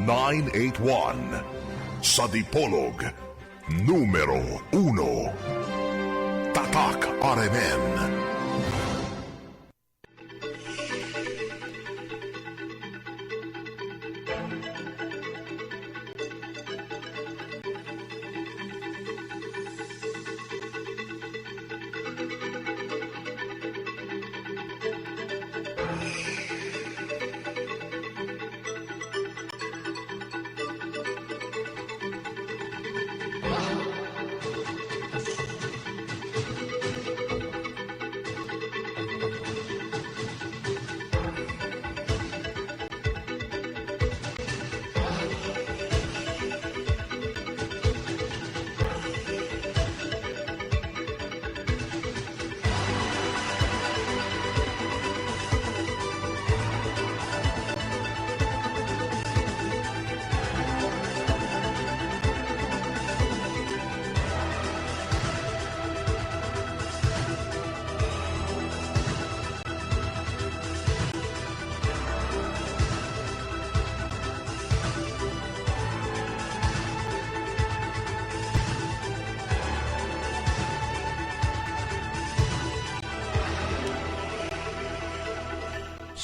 981. Sa Dipolog, numero 1. Tatak RMN.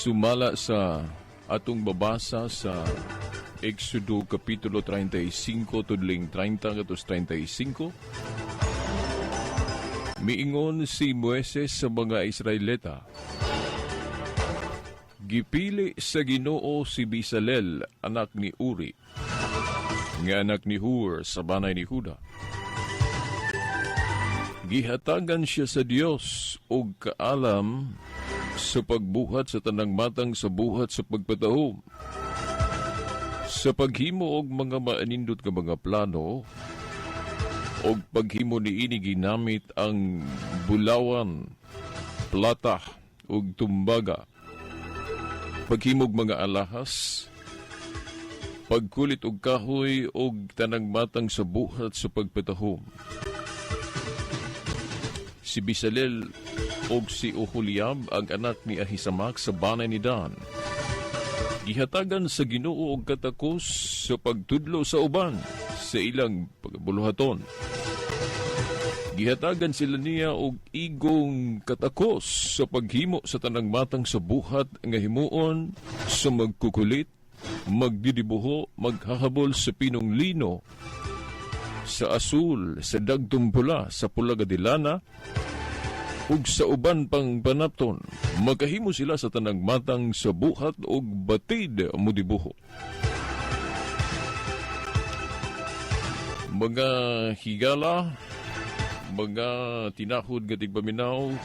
Sumala sa atong babasa sa Exodo Kapitulo 35, tudling 30 katos 35. Miingon si Moises sa mga Israelita, gipili sa Ginoo si Bezalel, anak ni Uri, nga anak ni Hur sa banay ni Huda. Gihatagan siya sa Dios og kaalam sa pagbuhat sa tanang matang sa buhat sa pagpatahom, sa paghimo og mga maanindot nga mga plano, og paghimo niini ginamit ang bulawan, plata ug tumbaga, paghimog mga alahas, pagkulit og kahoy og tanang matang sa buhat sa pagpatahom. Si Bezalel og si Oholiab ang anak ni Ahisamak sa banay ni Dan. Gihatagan sa Ginoo og katakos sa pagtudlo sa uban sa ilang pagbuluhaton. Gihatagan sila niya og igong katakos sa paghimo sa tanang matang sa buhat nga himuon sa magkukulit, magdidibuho, maghahabol sa pinong lino, sa asul, sa dagtong pula, sa pula gadilana, ug sa uban pang panapton. Magkahimo sila sa tanang matang sa buhat ug batid mo dibuho. Mga higala, mga tinahod nga tigpaminaw,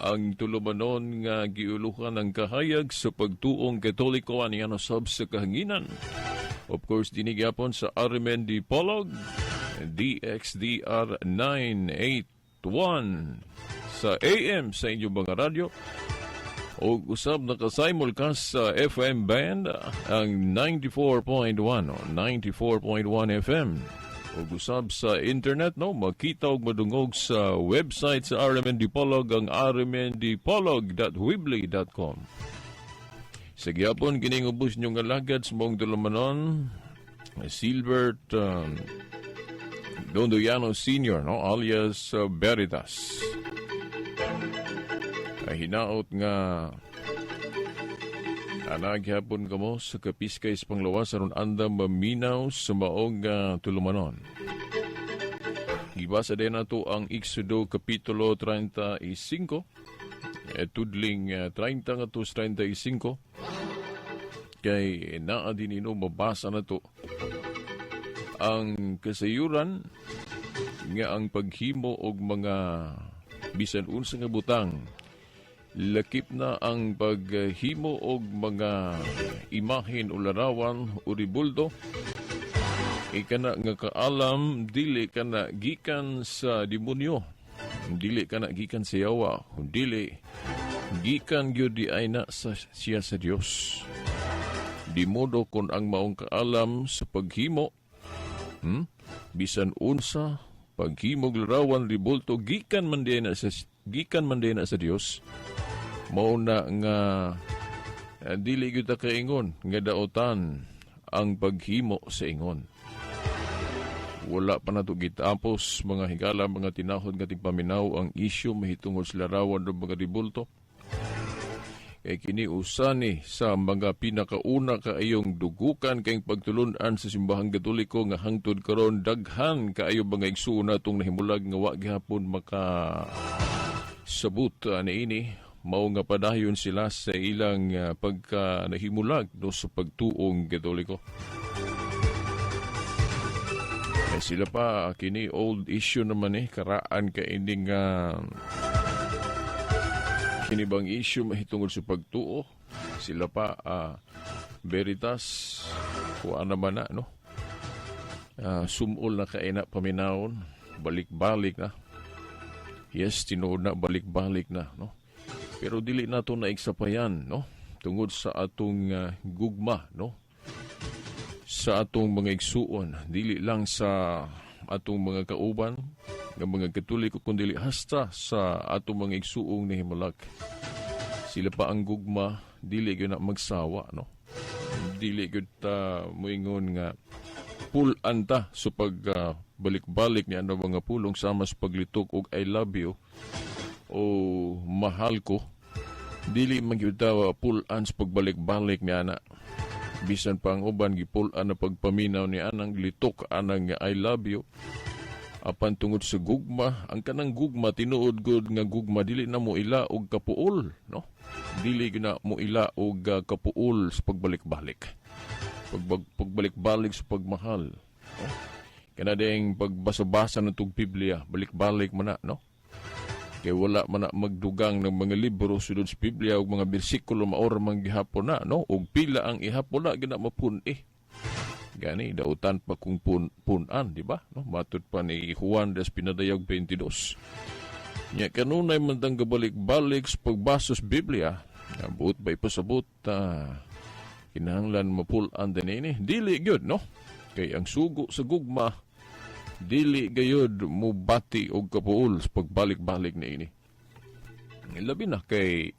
ang tulumanon nga giuluhan ng kahayag sa pagtuong Katoliko aniano sab sa kahanginan. Of course, dinigyapon sa RMN Dipolog, DXDR 981 sa AM sa inyong mga radyo, o usab nakasimul ka sa FM band ang 94.1 FM, o usab sa internet makita og madungog sa website sa RMN Dipolog ang rmndipolog.weebly.com. Sa gyapon kining ubos nyo nga lagad sa mong dulamanon, Silbert Dondoyano Sr., alias Veritas. Hinaot nga anaghapon kamo sa kapiskay sa panglawas aron andam maminaw sa maong tulumanon. Ibasa din nato ang Exodo Kapitulo 35, tudling 30 katos 35, kay naa din mabasa na to ang kasayuran nga ang paghimo og mga bisan unsa nga butang. Lakip na ang paghimo og mga imahen o larawan o ribulto. Ikana nga kaalam, dili ka na gikan sa demonyo. Dili ka na gikan sa yawa. Dili gikan gyud di ay na siya sa Dios. Di modo kon ang maong kaalam sa paghimo, bisan unsa, paghimog larawan ribulto, gikan man din na sa Dios. Mao na nga dili gyud ta kaingon nga daotan ang paghimo sa ingon. Wala pa na ito gitapos, mga higala, mga tinahod nga tigpaminaw ang isyu mahitungod sa larawan ng mga dibulto. Kay kiniusani sa mga pinakauna kaayong dugukan kayong pagtulunan sa simbahang katoliko nga hangtod karon daghan kaayo mga igsuon natong nahimulag nga wa gihapon maka sabut niini. Mao nga padayon sila sa ilang pagka nahimulag no, sa pagtuong katoliko. Sila pa, kini old issue naman karaan ka ining kini bang issue mahitungod sa pagtuo. Sila pa, veritas, kuha naman na, no? Sumol na kaina paminahon, balik-balik na. Yes, tinuod na, balik-balik na, no? Pero dili na ito naiksapayan, no? Tungod sa atong gugma, no? Sa atong mga igsuon, dili lang sa atong mga kauban, ng mga katoliko, kundi hasta sa atong mga igsuong ni Himalak. Sila pa ang gugma, dili gyud na magsawa, no? Dili gyud ta moingon nga pulan ta sa balik-balik ni ano mga pulong sama sa paglitok og I love you o mahal ko. Dili man gyud ta pulan sa pagbalik-balik ni ana. Bisan pa ang uban gipulan na pagpaminaw ni anang litok anang I love you. Apan tungod sa gugma, ang kanang gugma tinuod gud nga gugma dili na mo ila og kapuol, no? Dili na mo ila og kapuol sa pagbalik-balik. Pagbalik-balik sa pagmahal, no? Kana ding pagbasa-basa ng tug Biblia, balik-balik man na, no? Kay wala man na magdugang ng mga libro sulod sa Biblia og mga bersikulo maor man gihapon na, no? Og pila ang ihapon na gina mapun Gani dautan pa kung punan, di ba? No? Matud pa ni Juan des Pinadayag 22. Nya kanunay man tang gabalik-balik sa pagbasa sa Biblia, buot ba ipasabot kinahanglan mapulan din ini. Dili gyud, no? Kay ang sugo sa gugma dili gayud mo bati og kapuol sa pagbalik-balik na ini. Labi na kay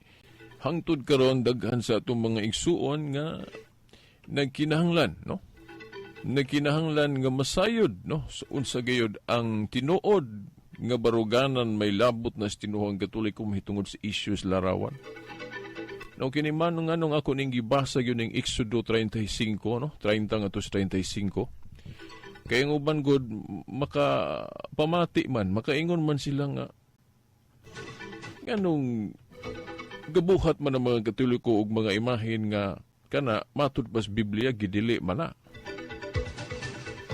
hangtod karon daghan sa atong mga igsuon nga nagkinahanglan, no? Nagkinahanglan nga masayod, no? So, unsa gayud ang tinuod nga baruganan may labot na sa tinuhang katoliko mahitungod sa issues larawan. No, kini manong anong ako ning gibasa gyud ning Exodo 35, no? 30 nga to 35. Kaya ang uban god makapamati man, makaingon man sila nga anong gabuhat man ang mga katoliko og mga imahen nga kana matud pas Biblia gidili man na.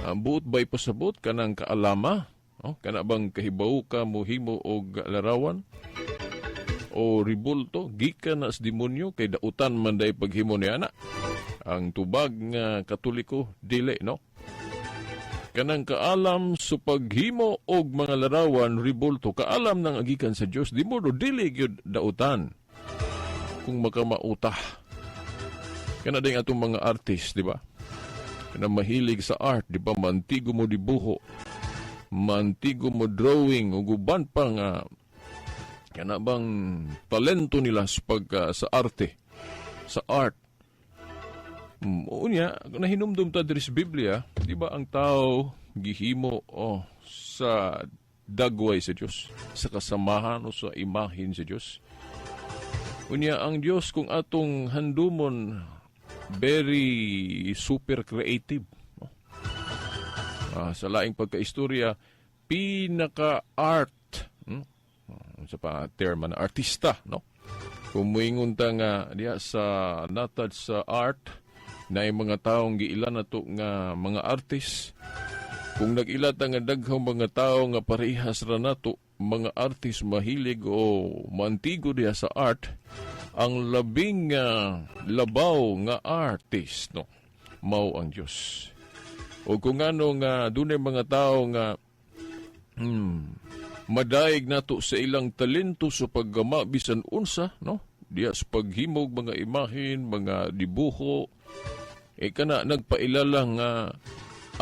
Buot ba'y pasabot kanang kaalama, no? Kana bang kahibaw ka mohimo og larawan o ribulto gikan na sa demonyo kay dautan man day paghimo ni ana. Ang tubag nga katoliko dili, no? Kanang kaalam sa paghimo og mga larawan ribulto kaalam nang agikan sa Dios di mo dili gyud dautan kung makamautah. Kana ding atong mga artist, di ba? Kana mahilig sa art, di ba? Mantigo mo dibuho, mantigo mo drawing, ug uban pa nga kana bang talento nila sa arte, sa art. Unya, nahinumdum ta diri sa Biblia, di ba ang tao gihimo sa dagway sa Dios, sa kasamahan o sa imahin sa Dios. Unya ang Dios kung atong handumon very super creative, no? Sa laing pagkaistorya pinaka-art, sa pa term na artista, no? Kung muingon ta nga diya sa natad sa art na mga taong giilan nato nga mga artist, kung nag-ila ta nga daghang mga tao nga parehas ra nato mga artist mahilig o mantigo diya sa art, ang labing labaw nga artist, no? Mao ang Dios. O kung ano nga dunay mga tao nga madaig nato sa ilang talento sa paggama bisan unsa, no? Diya sa paghimog mga imahen, mga dibuho, kana nagpailala nga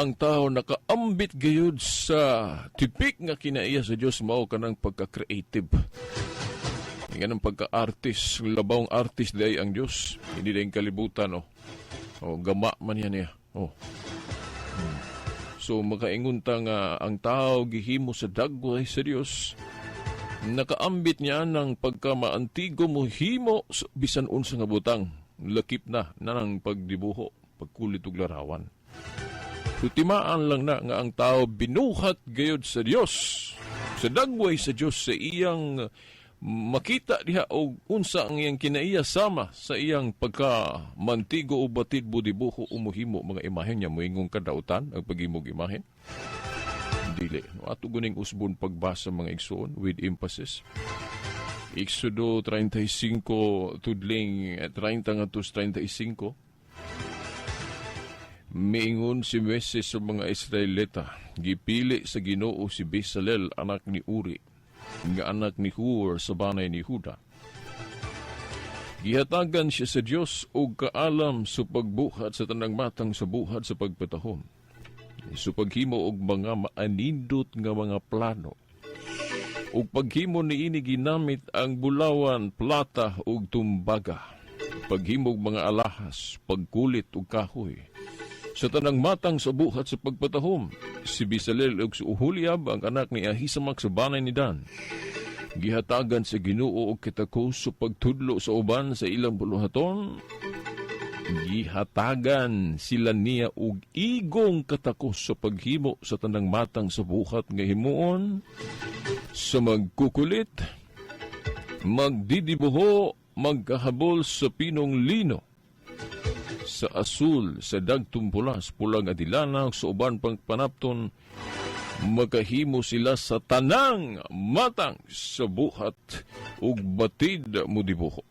ang tao nakaambit gayud sa tipik nga kinaiya sa Dios mao kanang pagka-creative. Yan ang pagka-artist, labawng artist day ang Diyos. Hindi din kalibutan, o gama man yan niya. Oh. So makaingon ta nga ang tao gihimo sa dagway sa Dios. Nakaambit niya ng pagkamaantigo mo himo bisan unsa nga butang. Lakip na ng pagdibuho, pagkulit ug larawan. Tutimaan lang na nga ang tao binuhat gayud sa Dios. Sa dagway sa Dios sa iyang makita diha og unsa ang iyang kinaiya sama sa iyang pagkamantigo o batid budibuho umuhimo mga imahen niya moingong kadautan ang paghimog imahen. Dili. Ato guning usbon pagbasa mga igsoon with emphasis. Exodo 35 tudling 30 ngadtos 35. Miingon si Moises sa mga Israelita, gipili sa Ginoo si Bezalel anak ni Uri, nga anak ni Hur sa banay ni Huda. Gihatagan siya sa Dios og kaalam sa pagbuhat sa tanang matang sa buhat sa pagpatahom. Sa paghimo og mga maanindot nga mga plano. Og paghimo niini ginamit ang bulawan, plata ug tumbaga. Paghimo og mga alahas, pagkulit ug kahoy. Sa tanang matang sa buhat sa pagpatahom, si Bezalel ug si Oholiab ang anak ni Ahisamak sa banay ni Dan. Gihatagan sa Ginoo og kitakos sa pagtudlo sa uban sa ilang buluhaton. Gihatagan sila niya og igong katakos sa paghimo sa tanang matang sa buhat nga himuon, sa magkukulit, magdidibuho, magkahabol sa pinong lino, sa asul, sa dagtong pulas, pulang adilana, sa uban pang panapton, makahimo sila sa tanang matang sa buhat ug batid mo dibuho.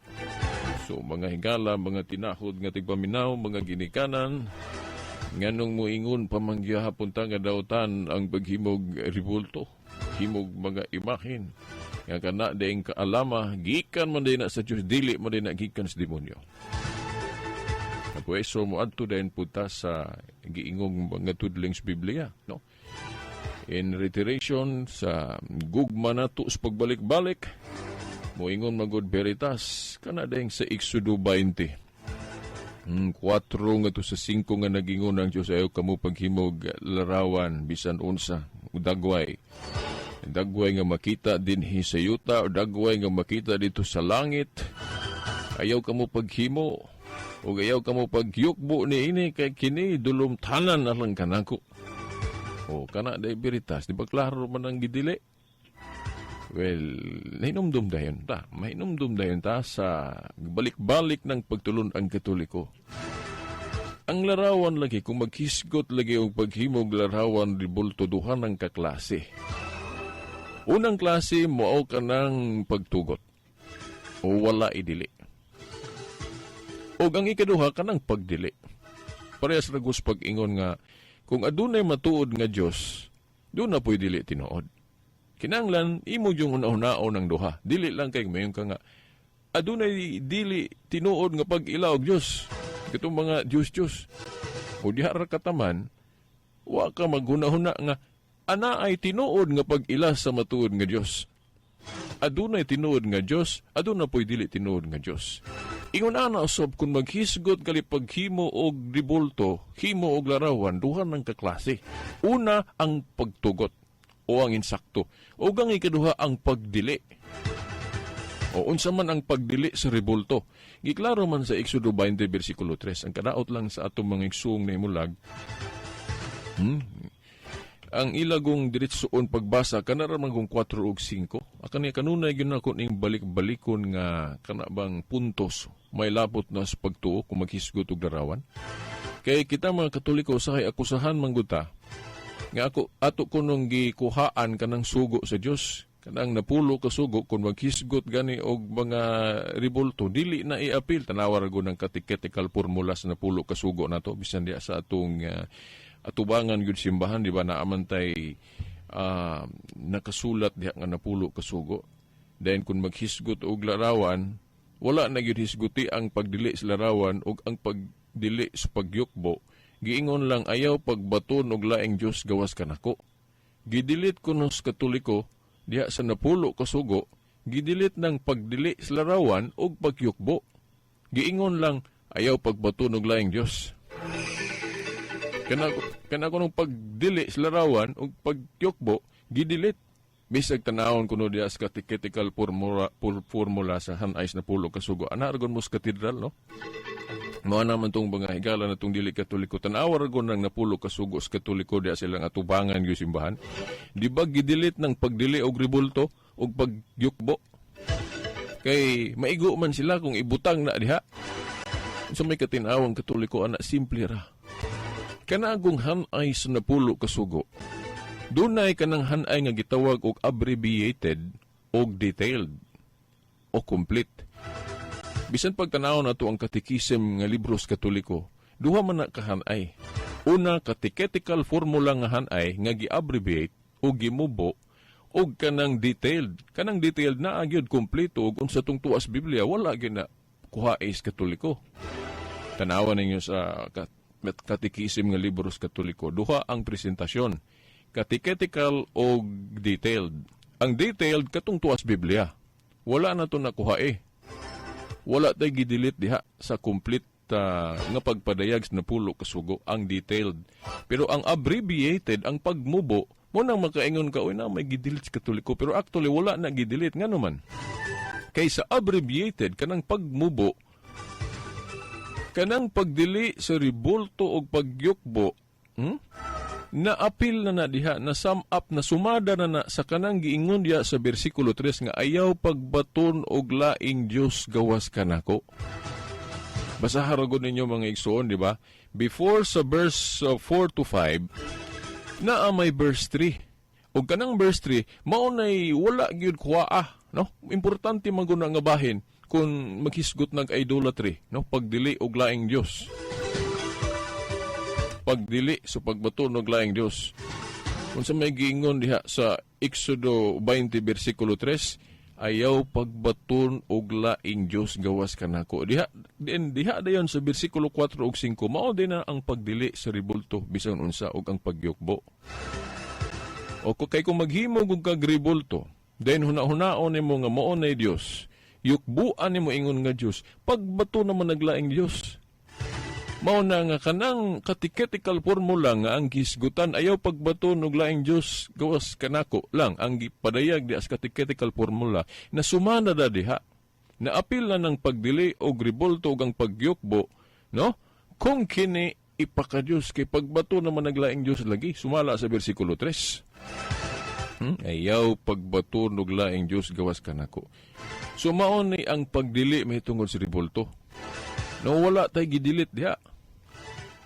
So mga higala, mga tinahod nga tigpaminaw, mga ginikanan, nganong moingon pamanggihapon ta nga dautan ang paghimog ribulto, himog mga imahin, nga kana daing kaalama, gikan man din na sa Diyos, dili man din na gikan sa demonyo. Pweso mo adto dahin punta sa giingong mga tudling sa Biblia, no? In reiteration sa gugma nato sa pagbalik-balik, moingon magod veritas kana dahin sa Exodo 20. 4 nga to sa 5 nga nagingon ang Diyos ayaw kamo paghimog larawan bisan unsa dagway. Dagway nga makita dinhi sa yuta o dagway nga makita dito sa langit. Ayaw kamo paghimo o ayaw ka mo pagyukbo ni ini kay kini dulumtanan na lang kanako. O kana day veritas, di ba klaro man ang gidili? Well, nahinumdum dayon ta. Mahinumdum dayon ta sa balik-balik ng pagtulon ang Katoliko. Ang larawan lagi, kung maghisgot lagi og paghimog larawan ribulto duha ng kaklase. Unang klase, moaw ka ng pagtugot. O wala idili. O ang ikaduha ka ng pagdili. Parehas ragus pag-ingon nga, kung adunay matuod nga Diyos, doon na po'y dili tinuod. Kinanglan, imo yung una-unao ng duha. Dili lang kay mayon ka nga, adunay dili tinuod nga pag-ilaw Diyos. Itong mga Diyos-Diyos. O dihara kataman, wa ka maghuna-huna nga, ana ay tinuod nga pag-ila sa matuod nga Diyos. Adunay tinuod nga Diyos, aduna po'y dili tinuod nga Diyos. Ingon ana usab kung maghisgot gali paghimo og ribulto, himo og larawan, duha ng kaklase. Una ang pagtugot o ang insakto, o ang ikaduha ang pagdili. O unsa man ang pagdili sa ribulto. Giklaro man sa Exodo 20 versikulo 3, ang kadaot lang sa atong mga igsuong na imulag. Ang ilagong diretsoon pagbasa kanaraman kong 4 ug 5. Akani kanunay gyud nako ning balik-balikon nga kanabang puntos may lapot na sa pagtuo kung maghisgot og larawan. Kay kita mga Katoliko usahay akusahan mangguta nga ako ato kunong gikuhaan kanang sugo sa Dios, kanang napulo ka sugo kung maghisgot gani og mga ribulto dili na i-apil tanawar go ng catechetical formulas na napulo ka sugo nato bisan diya sa atong atubangan gyud simbahan, di ba, naamantay nakasulat diha nga napulo kasugo. Then kung maghisgot og larawan, wala na gyud hisguti ang pagdili sa larawan ug ang pagdili sa pagyukbo. Giingon lang ayaw pagbaton og laing Dios gawas kanako. Gidilit kuno sa Katoliko diha sa napulo kasugo, gidilit ng pagdili sa larawan ug pagyukbo. Giingon lang ayaw pagbaton og laing Dios. Kana ko nung pagdili sa larawan o pagyukbo, gidilit. Bisag tanawon kuno diya sa catechetical formula sa hanais na pulo kasugo. Anargon mo sa katedral, no? Mga naman itong mga higala na itong dili katoliko. Tanawar ko nang napulo kasugo sa katoliko diya silang atubangan yung simbahan. Di ba gidilit ng pagdili o ribulto o pagyukbo? Kay maigo man sila kung ibutang na diha. Sa may katinawang katoliko, anak simple ra. Kanagong hanay sa napulo kasugo. Dunay kanang hanay nga gitawag og abbreviated og detailed o complete. Bisan pagtanaw na to ang katekism nga libros katoliko, duha man na kahanay. Una, catechetical formula nga hanay nga gi-abbreviate o gimubo og kanang detailed. Kanang detailed na agyod kompleto og unsa tong tuas Biblia wala gyud na kuhaes katoliko. Tanawan ninyo sa katekism nga libros katoliko, duha ang presentasyon. Catechetical o detailed. Ang detailed katong tuas Biblia. Wala na to nakuha Wala tayo gidilit diha sa complete nga pagpadayag sa napulo kasugo ang detailed. Pero ang abbreviated, ang pagmubo, mo nang makaingon ka, na may gidilit sa katoliko. Pero actually, wala na gidilit. Nga naman. Kaysa abbreviated, kanang pagmubo, kanang pagdili sa ribulto o pagyukbo, na-apil na diha, na sum up, na sumada na sa kanang giingon diya sa bersikulo 3 nga ayaw pagbaton og laing Dios gawas kanako. Basahan ragon ninyo mga igsoon, di ba? Before sa verse 4 to 5, na may verse 3. Og kanang verse 3, maunay wala gyud kuwaa, no? Importante maguna nga bahin kung maghisgot nag idolatry, no? Pagdili og laing Dios. Pagdili sa pagbaton og laing Dios. Kung sa may giingon diha sa Exodo 20 versikulo 3, ayaw pagbaton og laing Dios gawas kanako. Diha dayon sa versikulo 4 ug 5, mao din na ang pagdili sa ribulto bisan unsa og ang pagyukbo. O kay kung maghimo og kagribulto, then huna-hunaon nimo nga mao nay Dios, yukbuan nimo ingon nga Dios, pagbato naman naglaing Dios. Mao na nga kanang catechetical formula nga ang gisgutan ayaw pagbato og laing Dios gawas kanako lang ang gipadayag di as catechetical formula na sumana da diha. Naapil na ng pagdili og ribulto og ang pagyukbo, no? Kung kini ipakadiyos kay pagbato naman naglaing Dios lagi, sumala sa bersikulo 3. Ayaw pagbato og laing Dios gawas kanako. So mao ni ang pagdili mahitungod sa ribulto. No, wala tay gidilit diha.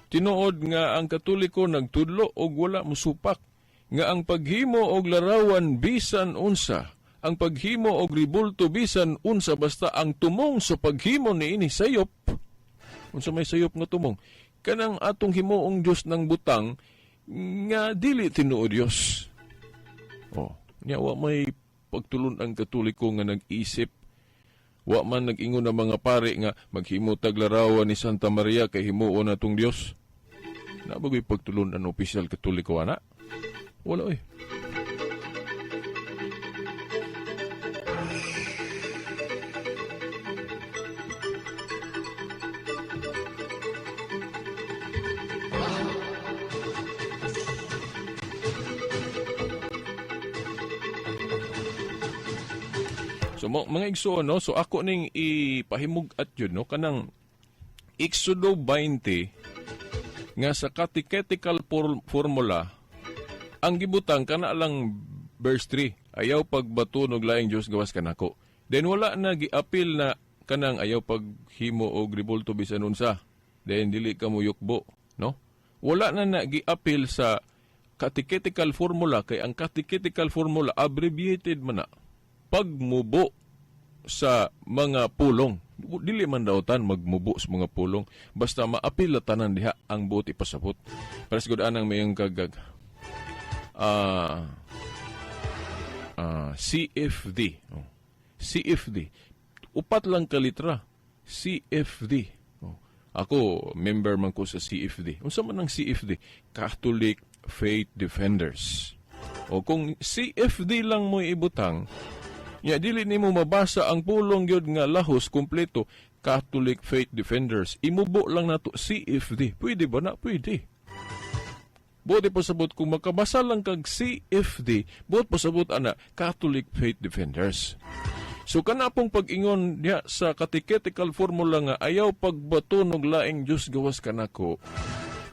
Tinuod nga ang Katoliko nagtudlo og wala musupak nga ang paghimo og larawan bisan unsa, ang paghimo og ribulto bisan unsa basta ang tumong sa paghimo niini sayop. Unsa may sayop nga tumong? Kanang atong himuong Dios ng butang nga dili tinuod Dios. Nya wa may pagtulon ang Katoliko nga nag-isip. Wa man nag-ingon ang mga pari nga maghimo tag larawan ni Santa Maria kay himuon natong Dios. Nabagoy pagtulon ang opisyal Katoliko ana? Wala So mga igsoon, no? So ako ning ipahimugat yun, no? Kanang Exodo 20 nga sa catechetical formula ang gibutang kana lang verse 3, ayaw pagbato og laing Dios gawas kanako. Then wala na giapil na kanang ayaw paghimo og ribulto bisan unsa. Then dili ka mo yukbo, no? Wala na giapil sa catechetical formula kay ang catechetical formula abbreviated man na pagmubo sa mga pulong. Dili man daotan magmubo sa mga pulong. Basta maapil tanan diha ang buot ipasabot. Para sigud anang mayong kagag CFD. CFD. Upat lang ka litra. CFD. Ako, member man ko sa CFD. Unsa man ang CFD? Catholic Faith Defenders. O kung CFD lang mo ibutang, ya dili nimo mabasa ang pulong gyud nga lahos kompleto Catholic Faith Defenders. Imubo lang nato CFD. Pwede ba na? Pwede. Buti pasabot kung makabasa lang kag CFD, buti pasabot ana Catholic Faith Defenders. So kana pong pag-ingon niya sa catechetical formula nga ayaw pagbato og laing Dios gawas kanako.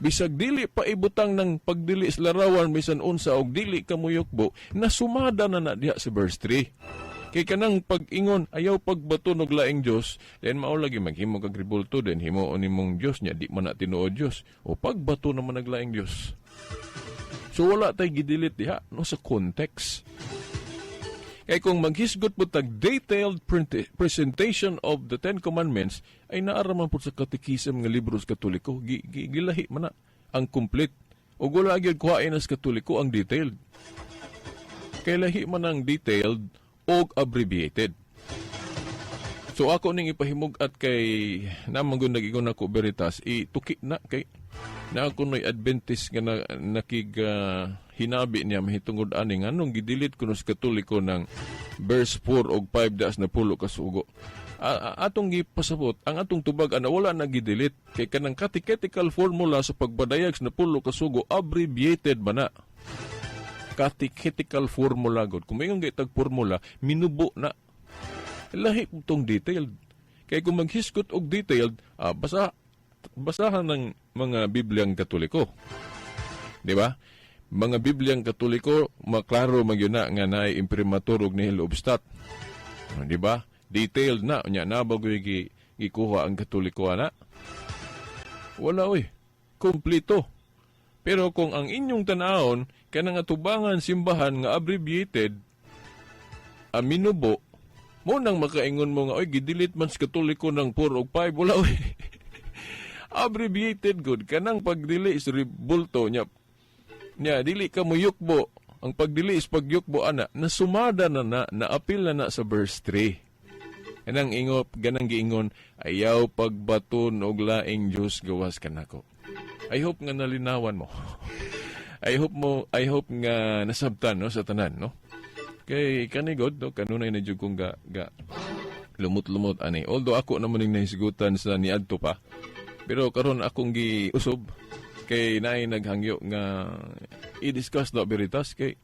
Bisag dili pa ibutang ng pagdili sa larawan bisan unsa og dili kamuyokbo, nasumada na diha sa verse 3. Kay kanang pag-ingon ayaw pagbato og laing Dios, then mao lagi maghimo kag ribulto den himuon nimong Dios nya di man na tinuod Dios o pagbato naman og laing Dios. So wala tay gidilit diha no sa context. Kaya kung maghisgot po tag detailed presentation of the Ten Commandments, ay naaraman po sa katekism nga libro sa Katoliko. Gilahi man na ang complete. O wala gyud kuhain sa Katoliko ang detailed. Kaya lahi man ang detailed o abbreviated. So ako ning ipahimog at kay namang nag-ingon ako Veritas, ituki na kay na ako no'y Adventist nga nakig hinabi niya mahitungod ani nga nung gidilit ko sa Katoliko ng verse 4 og 5 das na pulo kasugo. Atong gipasabot ang atong tubag ana wala na gidilit kay kanang catechetical formula sa pagbadayag sa pulo kasugo abbreviated ba na. Catechetical formula god. Kung mayong gitag formula minubo na. Lahi itong detailed. Kay kung maghiskot og detailed, basahan ng mga Bibliang Katoliko. Di ba? Mga Bibliang Katoliko, maklaro magyuna nga naay imprimatur og nihil obstat. Di ba? Detailed na. Nya na bago gikuha ang Katoliko ana? Wala oy. Kompleto. Pero kung ang inyong tanahon, kanang atubangan simbahan nga abbreviated, aminubo, mo nang makaingon mo nga, oy, gidilit man sa Katoliko ng 4 o 5, wala, oy. Abbreviated good. Kanang pagdili is ribulto niya. Dili ka mo yukbo. Ang pagdili is pagyukbo, ana, nasumada na naapil na sa verse 3. Kanang ingop, ganang giingon, ayaw pagbaton og laing Diyos gawas kanako. I hope nga nalinawan mo. I hope nga nasabtan no, sa tanan, no? Kay kanigod no kanunay na jud kong ga lumot-lumot ani. Although ako naman ning nahisgutan sa niadto pa. Pero karon akong giusob kay naay naghangyo nga i-discuss daw Veritas kay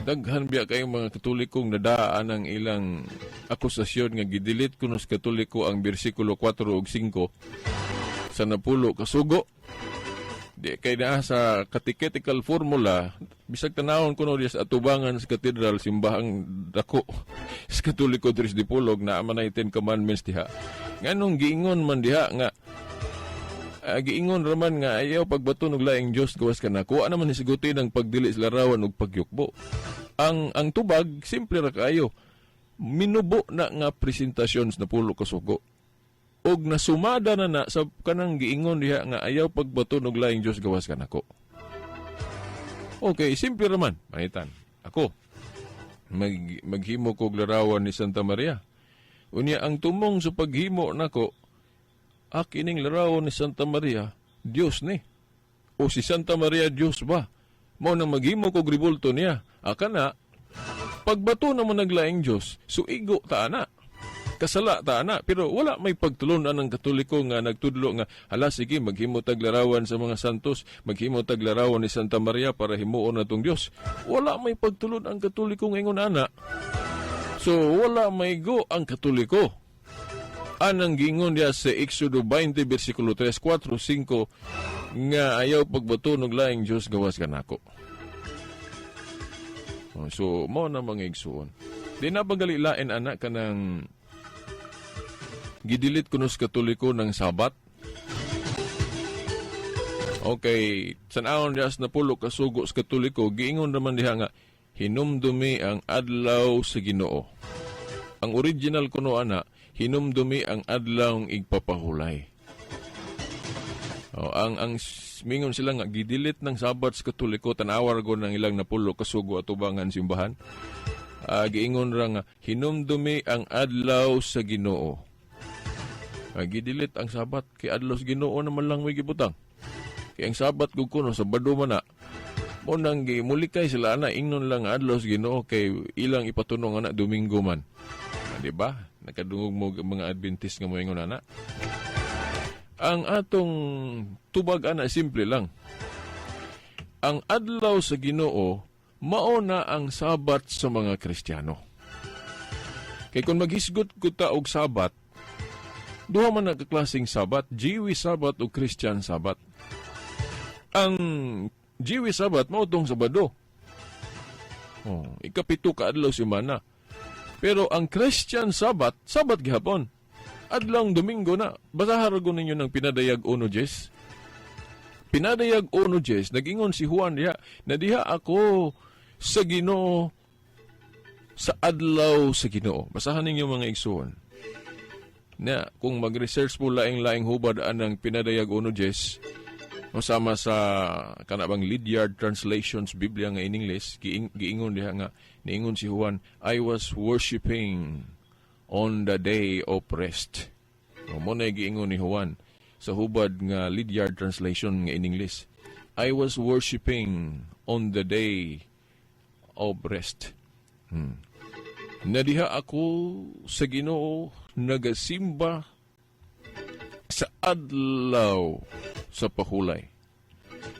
daghan biya kayong mga Katolikong nadaan ang ilang akusasyon nga gidilit kuno sa Katoliko ang bersikulo 4 ug 5 sa napulo kasugo. Di kay naa sa catechetical formula bisag tanawon kuno diya sa atubangan sa katedral simbahang dako sa Katoliko Dres de Pulog na man ay 10 Commandments diha. Nganong giingon man diha nga giingon raman nga ayaw pagbato og laing Dios gawas kanako ana man hisiguti ng pagdili sa larawan ug pagyukbo. Ang tubag simple ra kaayo. Minubo na nga presentasyon sa napulo kasugo. Og nasumada na sa kanang giingon diha nga ayaw pagbato og laing Dios gawas kanako. Okay, simple raman. Manitan. Ako maghimo ko og larawan ni Santa Maria. Unya ang tumong sa paghimo nako akining larawan ni Santa Maria, Dios ni. O si Santa Maria Dios ba? Mao nang maghimo ko ribulto niya. Aka na, pagbato naman naglaing Dios, suigo ta ana. Kasala ta ana. Pero wala may pagtulunan ng Katoliko nga nagtudlo nga, hala sige, maghimo tag larawan sa mga santos, maghimo tag larawan ni Santa Maria para himuon natong Dios. Wala may pagtulon ang Katoliko ngayon ana. So, wala may go ang Katoliko. Anang gingon diya sa Exodo 20, versikulo 3, 4, 5, nga ayaw pagbato ng laing Diyos gawas kanako. So, mo na mga igsuon. Di na bagalilain anak ka ng gidilit kuno sa Katoliko ng Sabat. Okay, sanahon diya sa napulo kasugo sa Katoliko, giingon naman diha nga, hinumdumi ang adlaw sa Ginoo. Ang original kuno ana, hinumdumi ang adlaw ng igpapahulay. Ang mingon sila nga gidilit ng Sabat sa Katoliko tanawar go ng ilang napulo kasugo at ubangan simbahan. Giingon ra nga hinumdumi ang adlaw sa Ginoo. Gidilit ang Sabat kay adlaw sa Ginoo naman lang may gibutang. Kay ang Sabat gud kuno sa Sabado man na. Mo nang gimulikay sila ana ingnon lang adlaw sa Ginoo kay ilang ipatunong ana Domingo man. Di ba? Nakadungog mo mga Adventist nga moingon ana. Ang atong tubag ana simple lang. ang adlaw sa Ginoo mao na ang Sabat sa mga Kristiyano. Kay kung maghisgot ko ta og Sabat, duha man nagkaklaseng Sabat, Jewish Sabat o Christian Sabat. Ang Jewish Sabat mao tong Sabado. Ikapito ka adlaw semana. Pero ang Christian Sabat, Sabat gihapon. Adlawng Domingo na. Basahan ko ninyo ng Pinadayag 1:10. Pinadayag 1:10, nag-ingon si Juan diha, na diha ako sa Ginoo sa adlaw sa Ginoo. Basahan ninyo mga igsoon. Na kung mag-research mo laing-laing hubad anang Pinadayag 1:10, masama sa kanabang Lydiard Translations Biblia nga in English, giingon diha nga, niingon si Juan, I was worshiping on the day of rest. Mo na giingon ni Juan sa hubad nga Lydiard Translation nga in English. I was worshiping on the day of rest. Nadiha ako sa Ginoo nagasimba sa adlaw sa pahulay.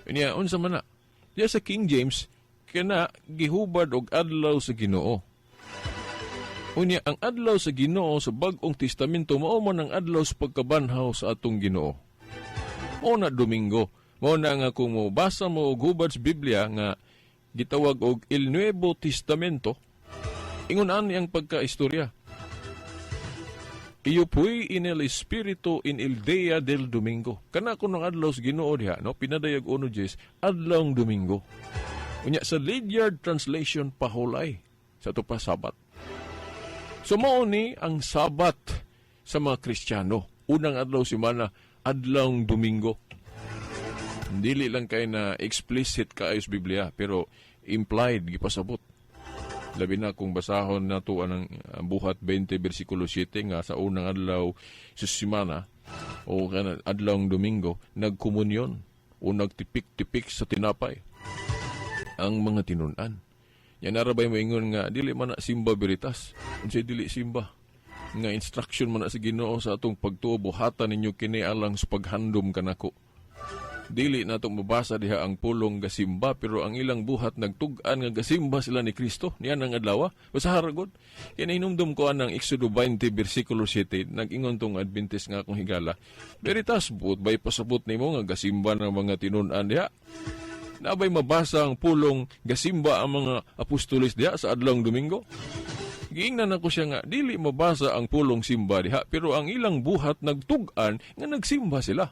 Kanya, unsa man na? Diya sa King James, kana gihubad og adlaw sa Ginoo. Unya, ang adlaw sa Ginoo sa Bag-ong Testamento mao man ang adlaw sa pagkabanhaw sa atong Ginoo. Mao na Domingo. Mao na nga kung mabasa mo og hubad sa Biblia nga gitawag og El Nuevo Testamento, ingon ani ang pagkaistorya. Iyo po'y in el Espiritu in el Día del Domingo. Kana ko ng adlaw sa Ginoo diha, no? Pinadayag 1:10, adlawng Domingo. Unya sa Lydiard Translation, pahulay sa ito pa Sabat. So mao ni ang Sabat sa mga Kristiyano. Unang adlaw semana, adlawng Domingo. Dili lang kay na explicit kaayos Biblia, pero implied gipasabot. Labi na kung basahon na to ang buhat 20 versikulo 7 nga sa unang adlaw sa semana o adlawng Domingo, nagkomunyon o nagtipik-tipik sa tinapay ang mga tinunan. Yan narabay mo ingon nga dili man na simba veritas, unsay dili simba nga instruction man na sa Ginoo sa atong pagtuo, buhatan ninyo kini alang sa paghandom kanako. Dili na itong mabasa diha ang pulong gasimba, pero ang ilang buhat nagtug-an nga gasimba sila ni Kristo. Niyan ang adlaw. Basta haragod. Kaya inumdum ko ang Exodo 20, versikulo 7, nag-ingon tong Adventist nga akong higala. Veritas, buot ba'y pasabot ni mo nga gasimba ng mga tinunan diha? Nabay mabasa ang pulong gasimba ang mga apostolis diha sa adlawng Domingo? Giingnan ako siya nga, dili mabasa ang pulong simba diha, pero ang ilang buhat nagtug-an nga nagsimba sila.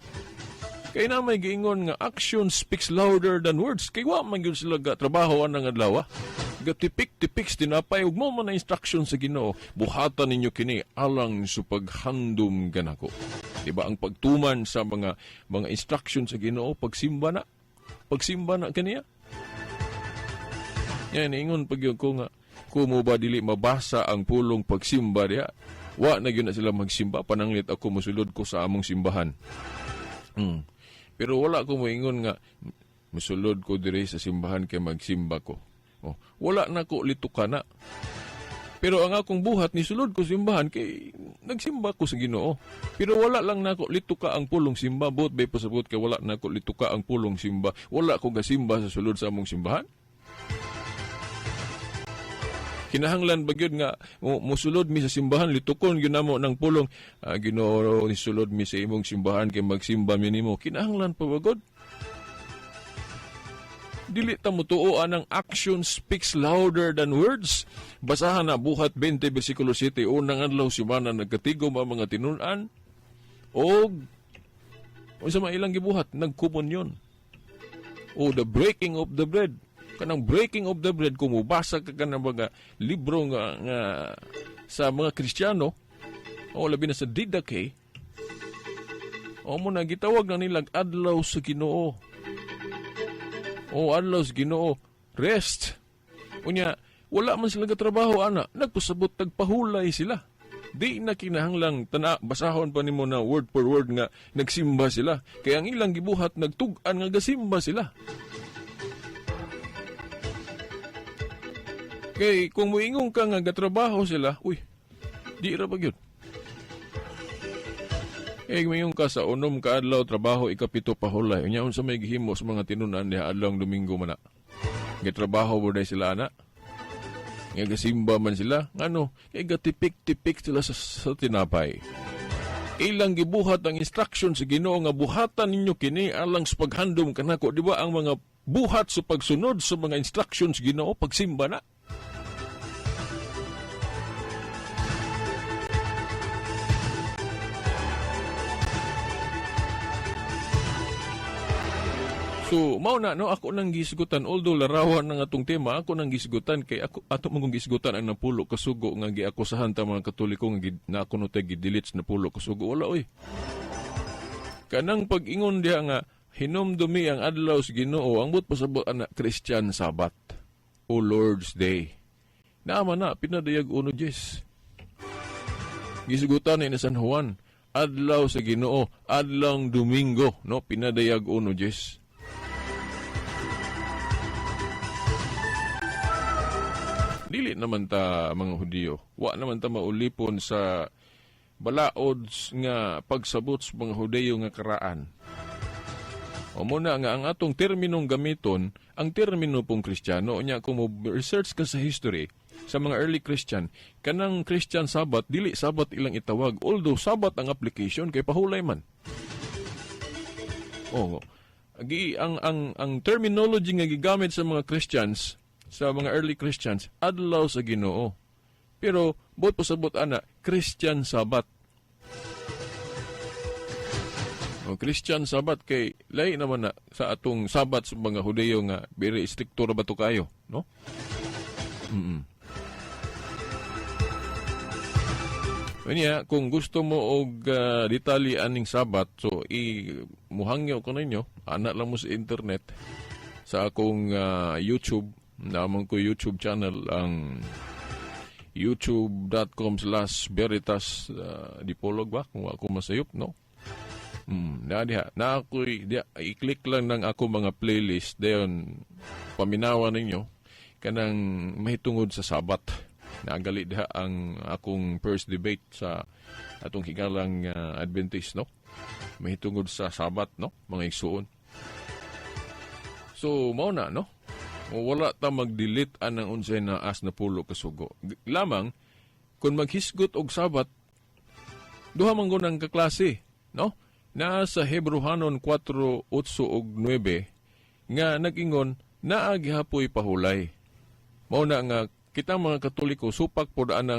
Kaya na may giingon nga action speaks louder than words. Kaya wa man yun sila trabaho ang adlaw. Gatipik-tipik tinapay ug mo man na instruction sa Ginoo. Buhatan ninyo kini alang sa paghandom ganako. Diba ang pagtuman sa mga instruction sa Ginoo, pagsimba na. Pagsimba na kaniya. Yan, ingon pag yun ko nga, kung mo ba dili mabasa ang pulong pagsimba diya, wa na yun na sila magsimba, pananglit ako musulod ko sa among simbahan. Pero wala ko moingon nga musulod ko diri sa simbahan kay magsimba ko. Wala na ko litukan na. Pero ang akong buhat ni sulod ko simbahan kay nagsimba ko sa Ginoo. Pero wala lang nako lituka ang pulong simba, buot bay pasabot kay wala nako lituka ang pulong simba. Wala ko gasimba sa sulod sa among simbahan. Kinahanglan ba yun nga musulod mi sa simbahan, litukon yun namo ng pulong, Ginoo ni sulod mi sa imong simbahan kay magsimba mi nimo. Kinahanglan pa ba God? Dili ta mutuoan ang action speaks louder than words. Basahan na buhat 20 versikulo 7, unang adlaw semana nagkatigom ang mga tinunan o sa mga ilang gibuhat nagkomunyon o the breaking of the bread. Kanang breaking of the bread, kung mubasa ka kanang mga libro nga sa mga Kristiyano, o labi na sa Didache, o mo na gitawag na nilang adlaw sa Ginoo. O adlaw sa Ginoo, rest. Unya, wala man sila katrabaho, ana, nagpasabot, tagpahulay sila. Di na kinahanglang basahon pa nimo na word for word nga nagsimba sila. Kaya ang ilang gibuhat, nagtug-an nga gasimba sila. Kay kung muingong ka nga gatrabaho sila, di ra ba yun? mayong ka sa unom ka adlaw trabaho ikapito pahulay. Unya unsa may gihimo sa mga tinunan diha adlaw Domingo man na. Gitrabaho mo dahil sila ana. Nga gasimba man sila. Ano? Kaya gatipik-tipik sila sa tinapay. Ilang gibuhat ang instruction sa Ginoo nga buhatan ninyo kini alang sa paghandom kanako. Di ba ang mga buhat sa pagsunod sa mga instructions Ginoo pagsimba na? So, mao na, no, ako nang gisigutan. Although larawan ng atong tema, ako nang gisigutan kay ako ato mong gisigutan ang napulo kasugo nga giakusahan ta mga Katoliko nga na ako no tay gidelete na pulo kasugo. Wala oy. Kanang pag-ingon diha nga hinumdumi ang adlaw sa Ginoo, ang but pasabot ana Christian Sabbath o Lord's Day. Naman na pinadayag 1:10. Gisigutan ni San Juan, adlaw sa Ginoo, adlawng Domingo, no, pinadayag 1:10. Dili naman ta mga Hudiyo. Wa naman ta maulipon sa balaod nga pagsabot sa mga Hudiyo nga karaan. O muna nga ang atong terminong gamiton, ang termino pong Kristiyano, nya kung mo research ka sa history, sa mga early Christian, kanang Christian Sabbath, dili Sabbath ilang itawag, although Sabbath ang application kay pahulay man. O, ang terminology nga gigamit sa mga Christians, sa mga early Christians, adlaw sa Ginoo. Pero, bot pasabot ana, Christian Sabbath. O Christian Sabbath kay lahi naman na sa atong Sabbath sa mga Hudiyo nga very stricto ra ba to kayo, no? Kanya, kung gusto mo og detalye aning Sabbath, so muhangyo ko ninyo, ana lang mo sa internet sa akong YouTube. Naman ko YouTube channel ang youtube.com/Veritas Dipolog ba? Kung ako masayop, no? Na ako i-click lang ng ako mga playlist dayon paminawa ninyo kanang mahitungod sa Sabat. Nagali diha ang akong first debate sa atong higalang Adventist, no? Mahitungod sa Sabat, no? Mga igsuon. So, mao na, no? Wala ta mag-delete anang unsay na as na pulo kasugo. Lamang, kung maghisgot og Sabat, duha man gunang kaklase, no? Na sa Hebrehanon 4:8 ug 9 nga nag-ingon naa gihapoy pahulay. Mao na nga kita mga Katoliko supak pudaan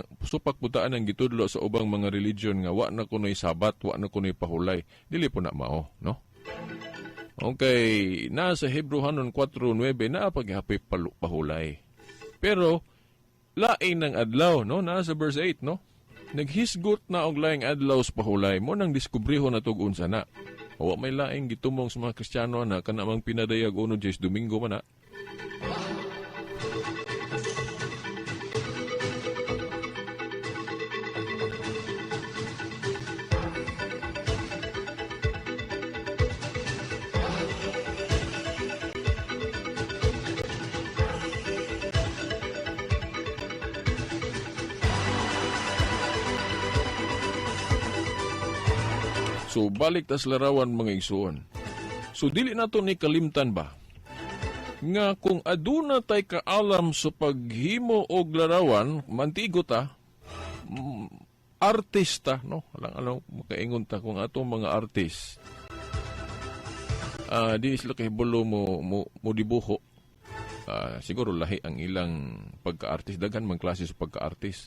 ang gitudlo sa ubang mga religion nga wa na kunoy Sabat, wa na kunoy pahulay. Dili po na mao, no? Okay, nasa Hebrehanon 4:9 na paghapoy pahulay. Pero lain ng adlaw, no? Nasa verse 8, no? Naghisgot na og laing adlaw sa pahulay mo nang diskubriho na tug unsa na. O may laing gitumong sa mga Kristiyano na kanamang pinadayag 1 Domingo man na. So, balik tas larawan mga igsuon. So, dili nato ni kalimtan ba? Nga kung aduna tay kaalam sa paghimo og larawan, mantigo ta, artista, no? Alang makaingon ta kung atong mga artist. Di sila kahibulo mo dibuho. Siguro lahi ang ilang pagka-artist. Daghan mang klase sa pagka-artist.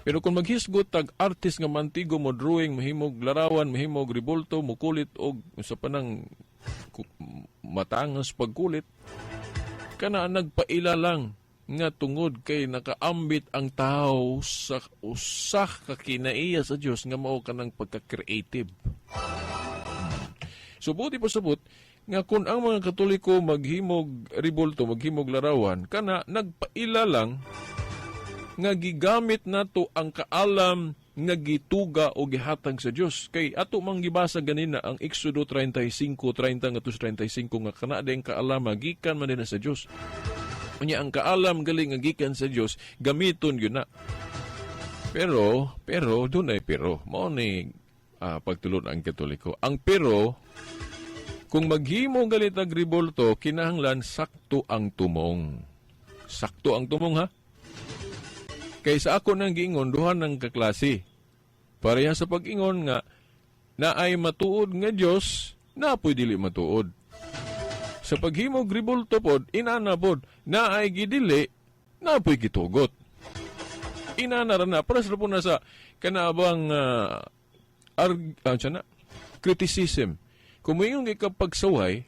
Pero kung maghisgot tag artist nga mantigo mo drawing, mahimog larawan, mahimog ribulto, mukulit og sa panang matangas pagkulit, kana nagpaila lang nga tungod kay nakaambit ang tao sa usa ka kinaiya sa Dios nga mao kanang pagka-creative. So buti pa sabot nga kung ang mga Katoliko maghimog ribulto, maghimog larawan, kana nagpaila lang nga gigamit nato ang kaalam nga gituga o gihatag sa Dios. Kay ato mang gibasa ganina ang Exodo 35:30-35 nga kana dayang kaalam gikan man din sa Dios. Unya ang kaalam galing nga gikan sa Dios, gamiton gyud na. Pero dunay pero mao ni pagtulon ang Katoliko. Ang pero kung maghimo galit ag rebulto, kinahanglan sakto ang tumong. Sakto ang tumong, ha? Kaysa ako nang giingon, duha ng kaklase. Pareha sa pag-ingon nga, na ay matuod nga Diyos, na apoy dili matuod. Sa paghimo rebulto pod, inana pod, na ay gidili, na apoy gitugot. Inana na, para sa po na sa kanabang criticism. Kung mayroong ka pagsaway,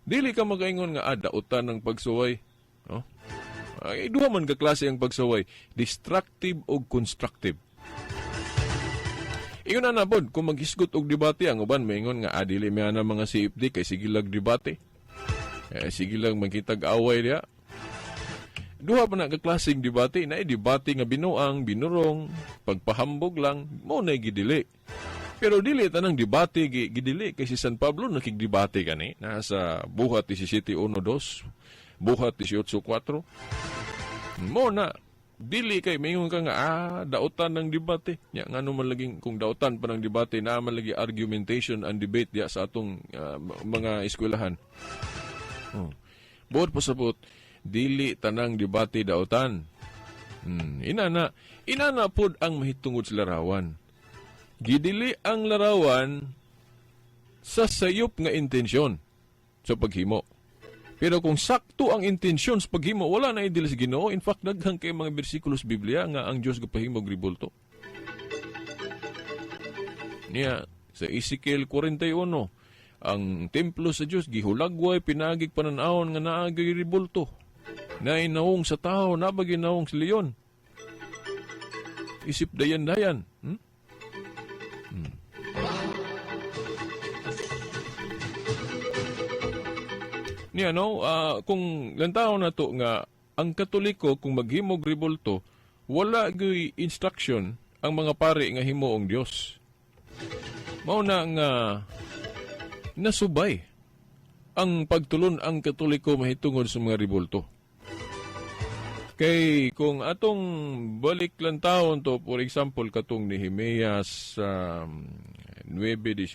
dili ka makaingon nga dautan ng pagsaway. No? Ay, duha man ka klase ang pagsaway, destructive o constructive. Iyon na pod, kung maghisgot og debate, ang uban maingon nga dili may na mga CFD kay sige lag debate. Sige lang magkitag away diya. Duha pa na kaklaseng debate, na debate nga binuang, binurong, pagpahambog lang, mo na gidili. Pero dili tanang debate gidili kay si San Pablo nakigdebate kani nasa buhat 17:1-2, buhat 18:4. Mo na dili kay mayon ka nga dautan ng debate. Nya ngano man laging kung dautan pa ng debate na man lagi argumentation and debate diya sa atong mga eskwelahan. Buot pasabot dili tanang debate dautan. Inana pod ang mahitungod sa larawan. Gidili ang larawan sa sayop nga intensyon sa paghimo. Pero kung sakto ang intensyon sa paghimo, wala na idili sa Ginoo. In fact, daghang kay mga bersikulo sa Biblia nga ang Dios gapahimo og rebulto. Niya sa Ezekiel 41, ang templo sa Dios gihulagway pinagig panan-awon nga naagay rebulto. Naay nawong sa tao, nabagi nawong sa leon. Isip dayan-dayan. Niya, no? Kung lantaw na to nga, ang Katoliko, kung maghimog rebulto, wala gay instruction ang mga pari nga himuong Dios. Mauna nga nasubay ang pagtulon ang Katoliko mahitungod sa mga rebulto. Kay kung atong balik lang taon to, for example, katong Nehemias 9:18,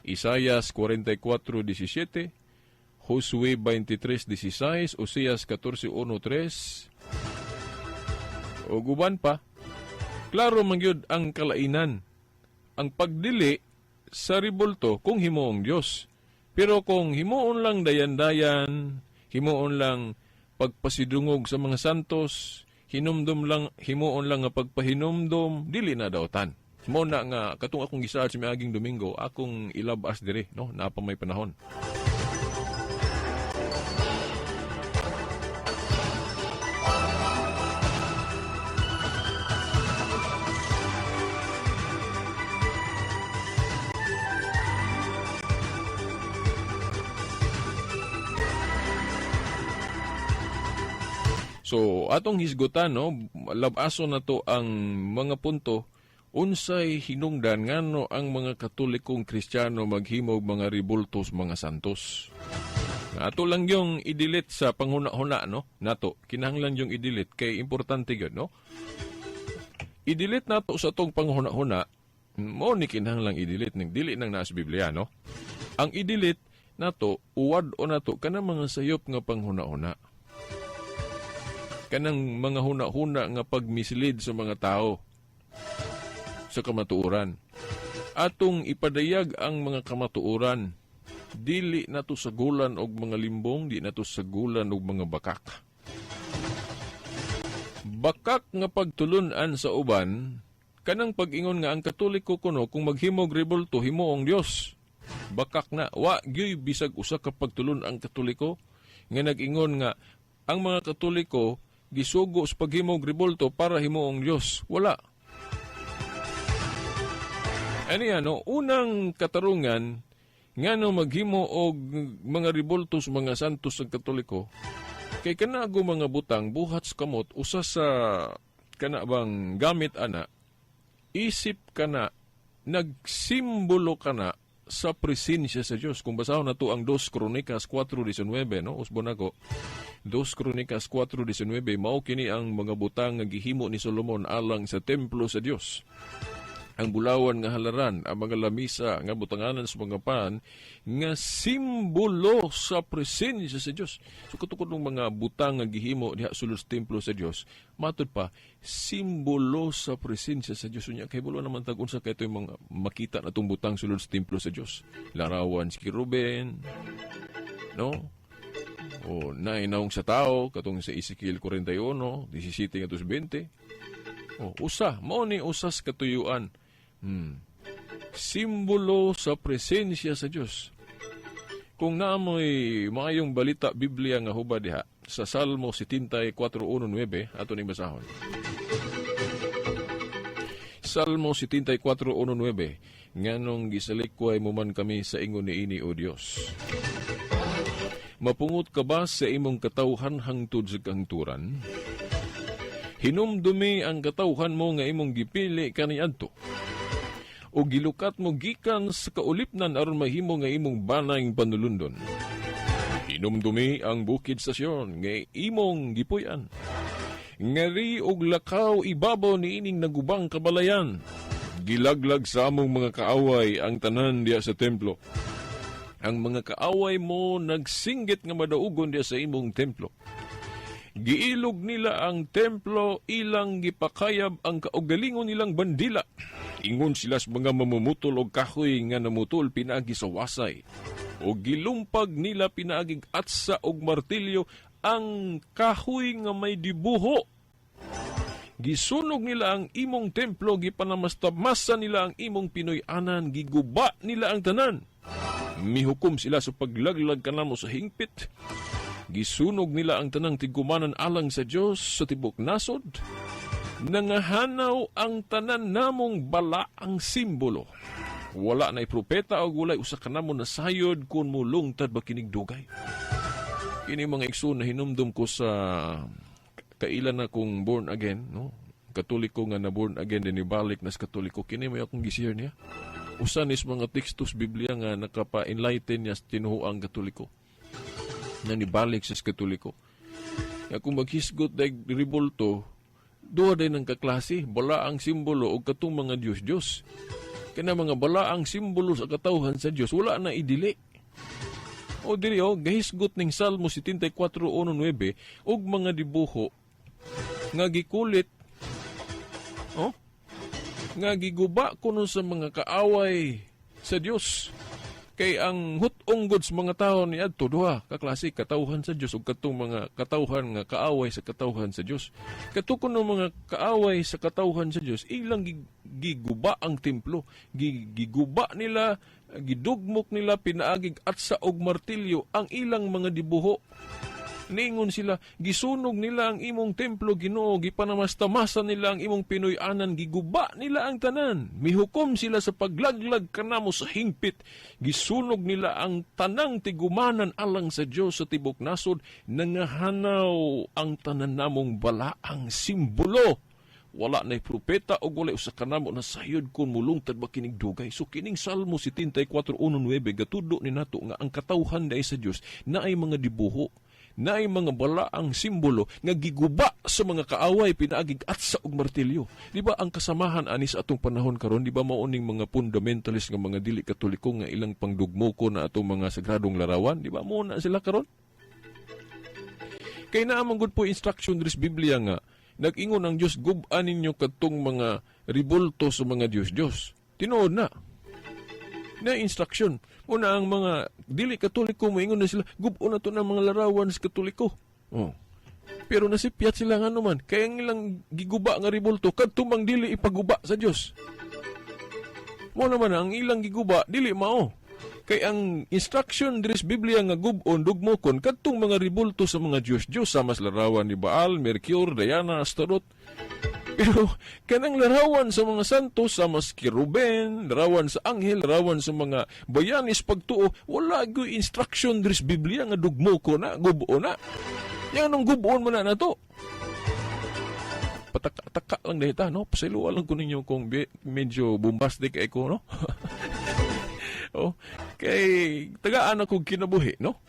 Isaias 44:17, Josue 23:16, Oseas 14:1-3, o guban pa, klaro man gyud ang kalainan. Ang pagdili sa rebulto kung himuong Dios. Pero kung himuon lang dayan-dayan, himuon lang pagpasidungog sa mga santos, himuon lang nga pagpahinumdom, dili na dawtan. Mo na nga katong akong gisaad sa miaging Domingo, akong ilabas dire, no, napa may panahon. So, atong hisgutan, no, labaso na to ang mga punto, unsay hinungdan ngano ang mga Katolikong Kristiyano maghimog mga rebultos mga santos. Ato lang yung i-delete sa panghuna-huna, no, nato. Kinahanglan yung i-delete kay importante yun, no. I-delete nato sa tong panghuna-huna, mo ni kinahanglan i-delete ning dili nang nasa Biblia, no. Ang i-delete nato, uwad o nato kanang mga sayop nga panghuna-huna. Kanang mga huna-huna nga pagmislid sa mga tao sa kamatuoran. Atong ipadayag ang mga kamatuoran, dili nato sagulan og mga limbong, di nato sagulan og mga bakak. Bakak nga pagtulunan sa uban, kanang pag-ingon nga ang Katoliko kuno kung maghimog rebulto himuong Dios. Bakak na, wa gyud bisag usa ka pagtulon ang Katoliko nga nag-ingon nga ang mga Katoliko gisugo sa paghimog rebulto para himuong Diyos. Wala. Ano, unang katarungan, nga no maghimo og mga rebulto sa mga santos ng Katoliko, kay kanago mga butang, buhat sa kamot, usa sa kanabang gamit ana, isip ka na, nagsimbolo ka na sa presensya sa Diyos. Kung basahon na to ang 2 Kronikas 4:19, no? Usbon ako. 2 Kronikas 4:19, mao kini ang mga butang nga gihimo ni Solomon alang sa templo sa Dios. ang bulawan nga halaran, ang mga lamisa nga butanganan sa mga pan nga simbolo sa presensya sa Dios. So katukod ng mga butang nga gihimo diha sulod sa templo sa Dios, matud pa simbolo sa presensya sa Dios. Unya kay bulo naman tag unsa kay yung mga makita natong butang sulod sa templo sa Dios. Larawan si Ruben, no? O nainawong sa tao katong sa Ezekiel 41, 17 ngadto 20. O usa, mao ni usas katuyuan. Simbolo sa presensya sa Dios. Kung naamoy maayong balita Biblia nga hubad diha sa Salmo 74:1-9 ato ning basahon. Salmo 74:1-9 nganong gisalikway mo man kami sa ingon niini o Dios. Mapungot ka ba sa imong katawhan hangtod sa kahingturan? Hinumdumi ang katawhan mo nga imong gipili kaniadto. O gilukat mo gikan sa kaulipnan aron mahimo nga imong banayng panulundon. Hinumdumi ang bukid sa Sion nga imong gipuy-an. Ngari og lakaw ibabaw ni ining nagubang kabalayan. Gilaglag sa among mga kaaway ang tanan diya sa templo. Ang mga kaaway mo nagsinggit nga madaugon diya sa imong templo. Giilog nila ang templo, ilang gipakayab ang kaugalingon nilang bandila. Ingon sila sa mga mamumutol og kahoy nga namutol pinaagi sa wasay. O gilumpag nila pinaagig atsa og martilyo ang kahoy nga may dibuho. Gisunog nila ang imong templo, gipanamasta-masa nila ang imong Pinoy-anan, giguba nila ang tanan. Mihukom sila sa paglaglag kanamo sa hingpit. Gisunog nila ang tanang tigumanan alang sa Dios sa tibok nasod. Nangahanaw ang tanan namong balaang simbolo. Wala na'y propeta o walay usa ka namo nasayod kung mulungtad ba kinig dugay. Kini mga igsoon na hinumdum ko sa kailan na kong born again, no? Katoliko nga na born again din ibalik na sa Katoliko. Kini may akong gisir niya. Usanis mga tekstos Biblia nga nakapa-enlighten niya sa tinuhuang Katoliko. Na nibalik sa Katoliko. Kaya kung maghisgot dahil ribulto, duwa din ng kaklase, balaang simbolo o katong mga Diyos-Diyos. Kaya mga balaang simbolo sa katawhan sa Diyos, wala na idili. O diri gahisgot ning Salmo 74:1-9 og mga dibuho nga gikulit nga giguba kuno sa mga kaaway sa Dios. Kay ang hutong sa mga tao ni adto duha ka klase katawhan sa Dios ug katong mga katawhan nga kaaway sa katawhan sa Dios. Katukon ng mga kaaway sa katawhan sa Dios, ilang giguba ang templo, giguba nila, gidugmok nila pinaagig atsa og martilyo ang ilang mga dibuho. Ningon sila, gisunog nila ang imong templo, Ginoo, gipanamasta-masa nila ang imong Pinoy-anan, giguba nila ang tanan. Mihukom sila sa paglaglag kanamo sa hingpit. Gisunog nila ang tanang tigumanan alang sa Dios sa tibok nasod. Nangahanaw ang tanan namong balaang simbolo. Wala na'y propeta o wala usa kanamo na sayod kung mulungtad ba kining dugay. So kining Salmo 74:1-9 gatudo ni nato nga ang katawhan dai sa Dios na ay mga dibuho, na ay mga balaang simbolo nga giguba sa mga kaaway pinaagig atsa og martilyo. Di ba ang kasamahan ani sa atong panahon karon, di ba mauning mga fundamentalist nga mga dili katoliko nga ilang pangdugmoko na atong mga sagradong larawan, di ba mo na sila karon? Kay naamang gud po instruction diri sa Biblia nga nag-ingon ang Diyos, gub-an ninyo katong mga ribulto sa mga Diyos-Diyos. Tinuod na. Na instruction. Una ang mga dili katoliko, moingon na sila, gub-on na to ng mga larawan sa katoliko. Oh. Pero nasipyat sila nga naman, kaya ang ilang giguba nga ribulto, katong mang dili ipaguba sa Diyos. Mo naman ang ilang giguba, dili mao. Kay ang instruction diri sa Biblia nga gub-on dugmokon kadtong mga ribulto sa mga Diyos-Diyos sama sa larawan ni Baal, Mercury, Diana, Astaroth. Pero kanang larawan sa mga santos sama sa Ruben, larawan sa anghel, larawan sa mga bayanis pagtuo, wala gyud instruction diri sa Biblia nga dugmokon na gub-on na. Yang nung gub-on mo na to. Pataka lang dahita, no? Pasiluwa lang ko ninyo kung medyo bombastic ay ko, no? Oh, kay tagaan ako kinabuhi, no?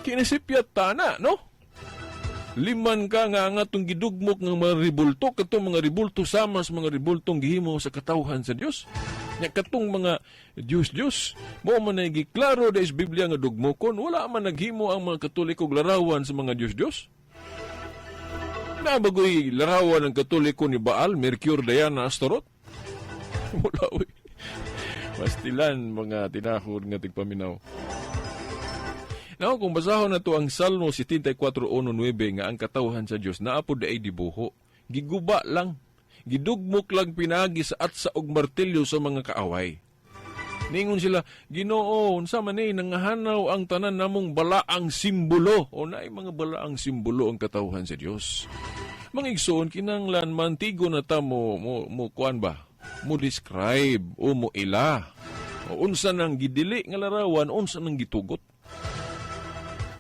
Kinisipyat tana, no? Liman ka nga atong gidugmok ng mga ribulto, katong mga ribulto sama sa mga ribultong gihimo sa katawhan sa Dios. Nya katong mga Diyos, mo man na giklaro da is Biblia nga dugmokon, wala man naghimo ang mga Katoliko larawan sa mga Diyos. Nabagoy larawan ng Katoliko ni Baal, Mercury, Diana, Astaroth? Wala, uy. Pastilan, mga tinahod nga tigpaminaw. Now, kung basahon na to ang Salmo 74:1-9 nga ang katawhan sa Dios naapod ay dibuho, giguba lang, gidugmok lang pinagi sa atsa og martilyo sa mga kaaway. Ningon sila, Ginoo, unsa man ni nangahanaw ang tanan namong balaang simbolo o naay mga balaang simbolo ang katawhan sa Dios. Mga igsoon kinanglan mantigo na ta mo kuan ba? Mo describe o mo ila. O unsa nang gidili nga larawan, unsa nang gitugot.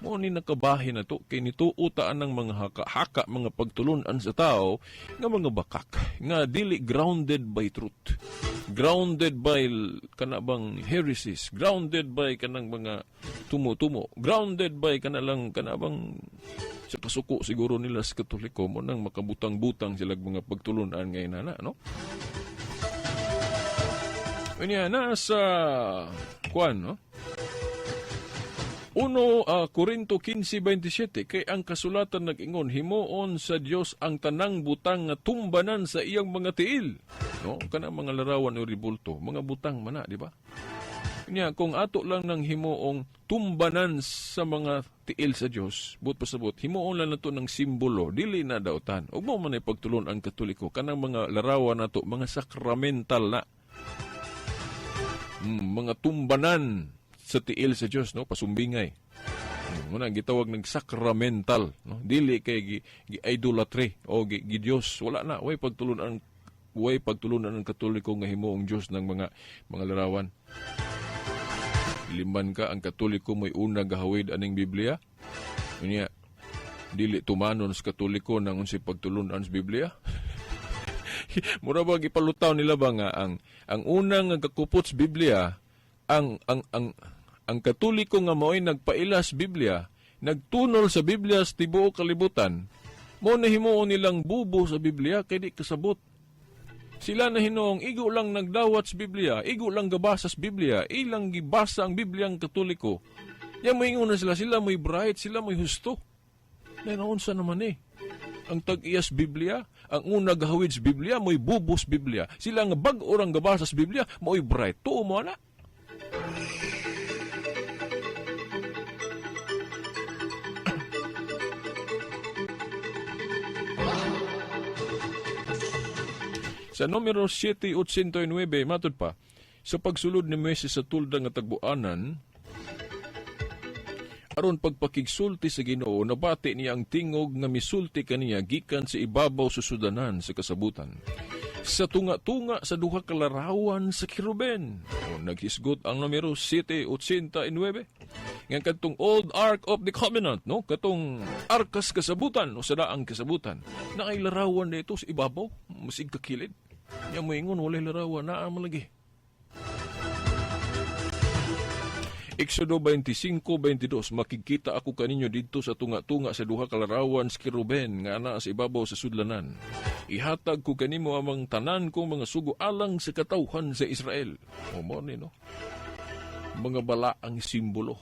Mo ni nakabahin na to kay nito utaan ng mga haka-haka mga pagtulunan sa tao nga mga bakak nga dili grounded by truth, grounded by kanabang heresies, grounded by kanang mga tumo-tumo, grounded by kanabang sa kasuko siguro nila sa Katoliko mo nang makabutang-butang sila mga pagtulunan ngayon na no. Kanya nasa kuan no. 1 Korinto 15:27 kay ang kasulatan nag-ingon himuon sa Dios ang tanang butang nga tumbanan sa iyang mga tiil. No, kana mga larawan o ribulto, mga butang man di ba? Kanya kung ato lang nang himuong tumbanan sa mga tiil sa Dios, but pasabot himuon lang nato ng simbolo, dili na dautan. Ug mo man ay pagtulon ang Katoliko kanang mga larawan nato, mga sakramental na. Mga tumbanan sa tiil sa Dios, no, pasumbingay. Muna gitawag ng sacramental, no, dili kay idolatry o Dios, wala na way pagtulunan ng Katoliko nga himuong Dios ng mga larawan. Liman ka ang Katoliko may una gahawid aning Biblia. Unya dili tumanon sa Katoliko nang unsay pagtulunan sa Biblia. Mura ba gipalutaw nila ba nga ang unang kakupot sa Biblia ang Katoliko nga mo'y nagpailas Biblia, nagtunol sa Biblia sa tibuok kalibutan, mo na himuon nilang bubo sa Biblia kay di kasabot. Sila na hinoong igo lang nagdawat sa Biblia, igo lang gabasa sa Biblia, ilang gibasa ang Biblia ang Katoliko. Yan mo ingon na sila mo'y bright, sila mo'y husto. Naunsa naman ang tag-iyas Biblia, ang una gahawid sa Biblia, mo'y bubos Biblia. Sila nga bag-orang gabasa sa Biblia, mo'y bright. Tuo mo na. Sa numero 789, matod pa, sa pagsulod ni Moises sa tulda nga tagbuanan, aron pagpakigsulti sa Ginoo, nabati niya ang tingog nga misulti kaniya gikan sa ibabaw sa sudanan sa kasabutan. Sa tunga-tunga sa duha ka larawan sa kiruben. Naghisgot ang numero 789. Nga katong Old Ark of the Covenant, no? Katong arkas kasabutan o sadaang kasabutan. Na ay larawan na ito sa ibabaw, masig kakilid. Yang mo ingon, walay larawan na lagi. Exodo 25:22, makikita ako kaninyo dito sa tunga-tunga sa duha ka larawan sa kiruben nga ana sa ibabaw sa sudlanan. Ihatag ko kanimo amang tanan kong mga sugo alang sa katawhan sa Israel. O mo ni, no? Mga balaang simbolo.